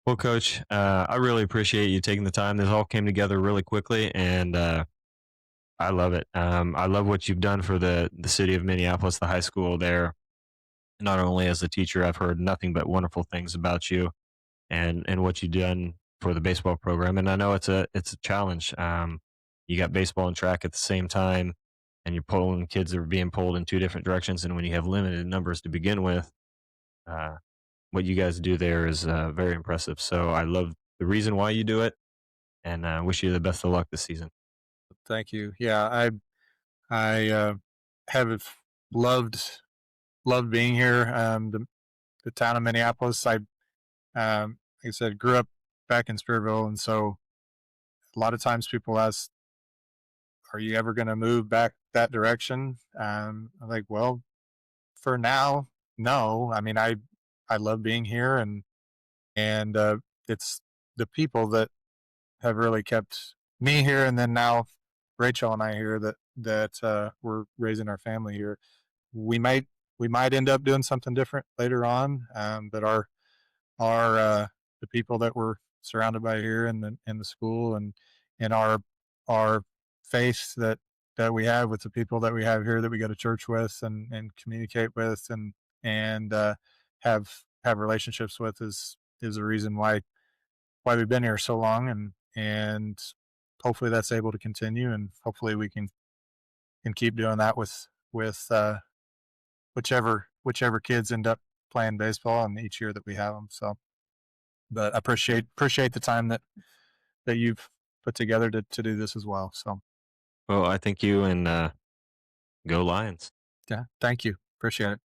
well, Coach, I really appreciate you taking the time. This all came together really quickly, and I love it. I love what you've done for the city of Minneapolis, the high school there. Not only as a teacher, I've heard nothing but wonderful things about you and what you've done for the baseball program. And I know it's a challenge. You got baseball and track at the same time, and you're pulling kids that are being pulled in two different directions. And when you have limited numbers to begin with, uh, what you guys do there is very impressive. So I love the reason why you do it, and wish you the best of luck this season. thank you. Yeah, I have loved loved being here. The town of Minneapolis. Like I said, grew up back in Spearville, and so a lot of times people ask, "Are you ever going to move back that direction?" I'm like, "Well, for now, no. I mean, I love being here, and it's the people that have really kept me here, and then now Rachel and I here that we're raising our family here. We might we might end up doing something different later on, but our the people that we're surrounded by here in the school and our faith that we have with the people that we have here that we go to church with and communicate with and have relationships with is the reason why we've been here so long and hopefully that's able to continue and hopefully we can keep doing that with whichever kids end up playing baseball and each year that we have them. So, but I appreciate the time that you've put together to do this as well. So, Well, I thank you, and go Lions. yeah, thank you. Appreciate it.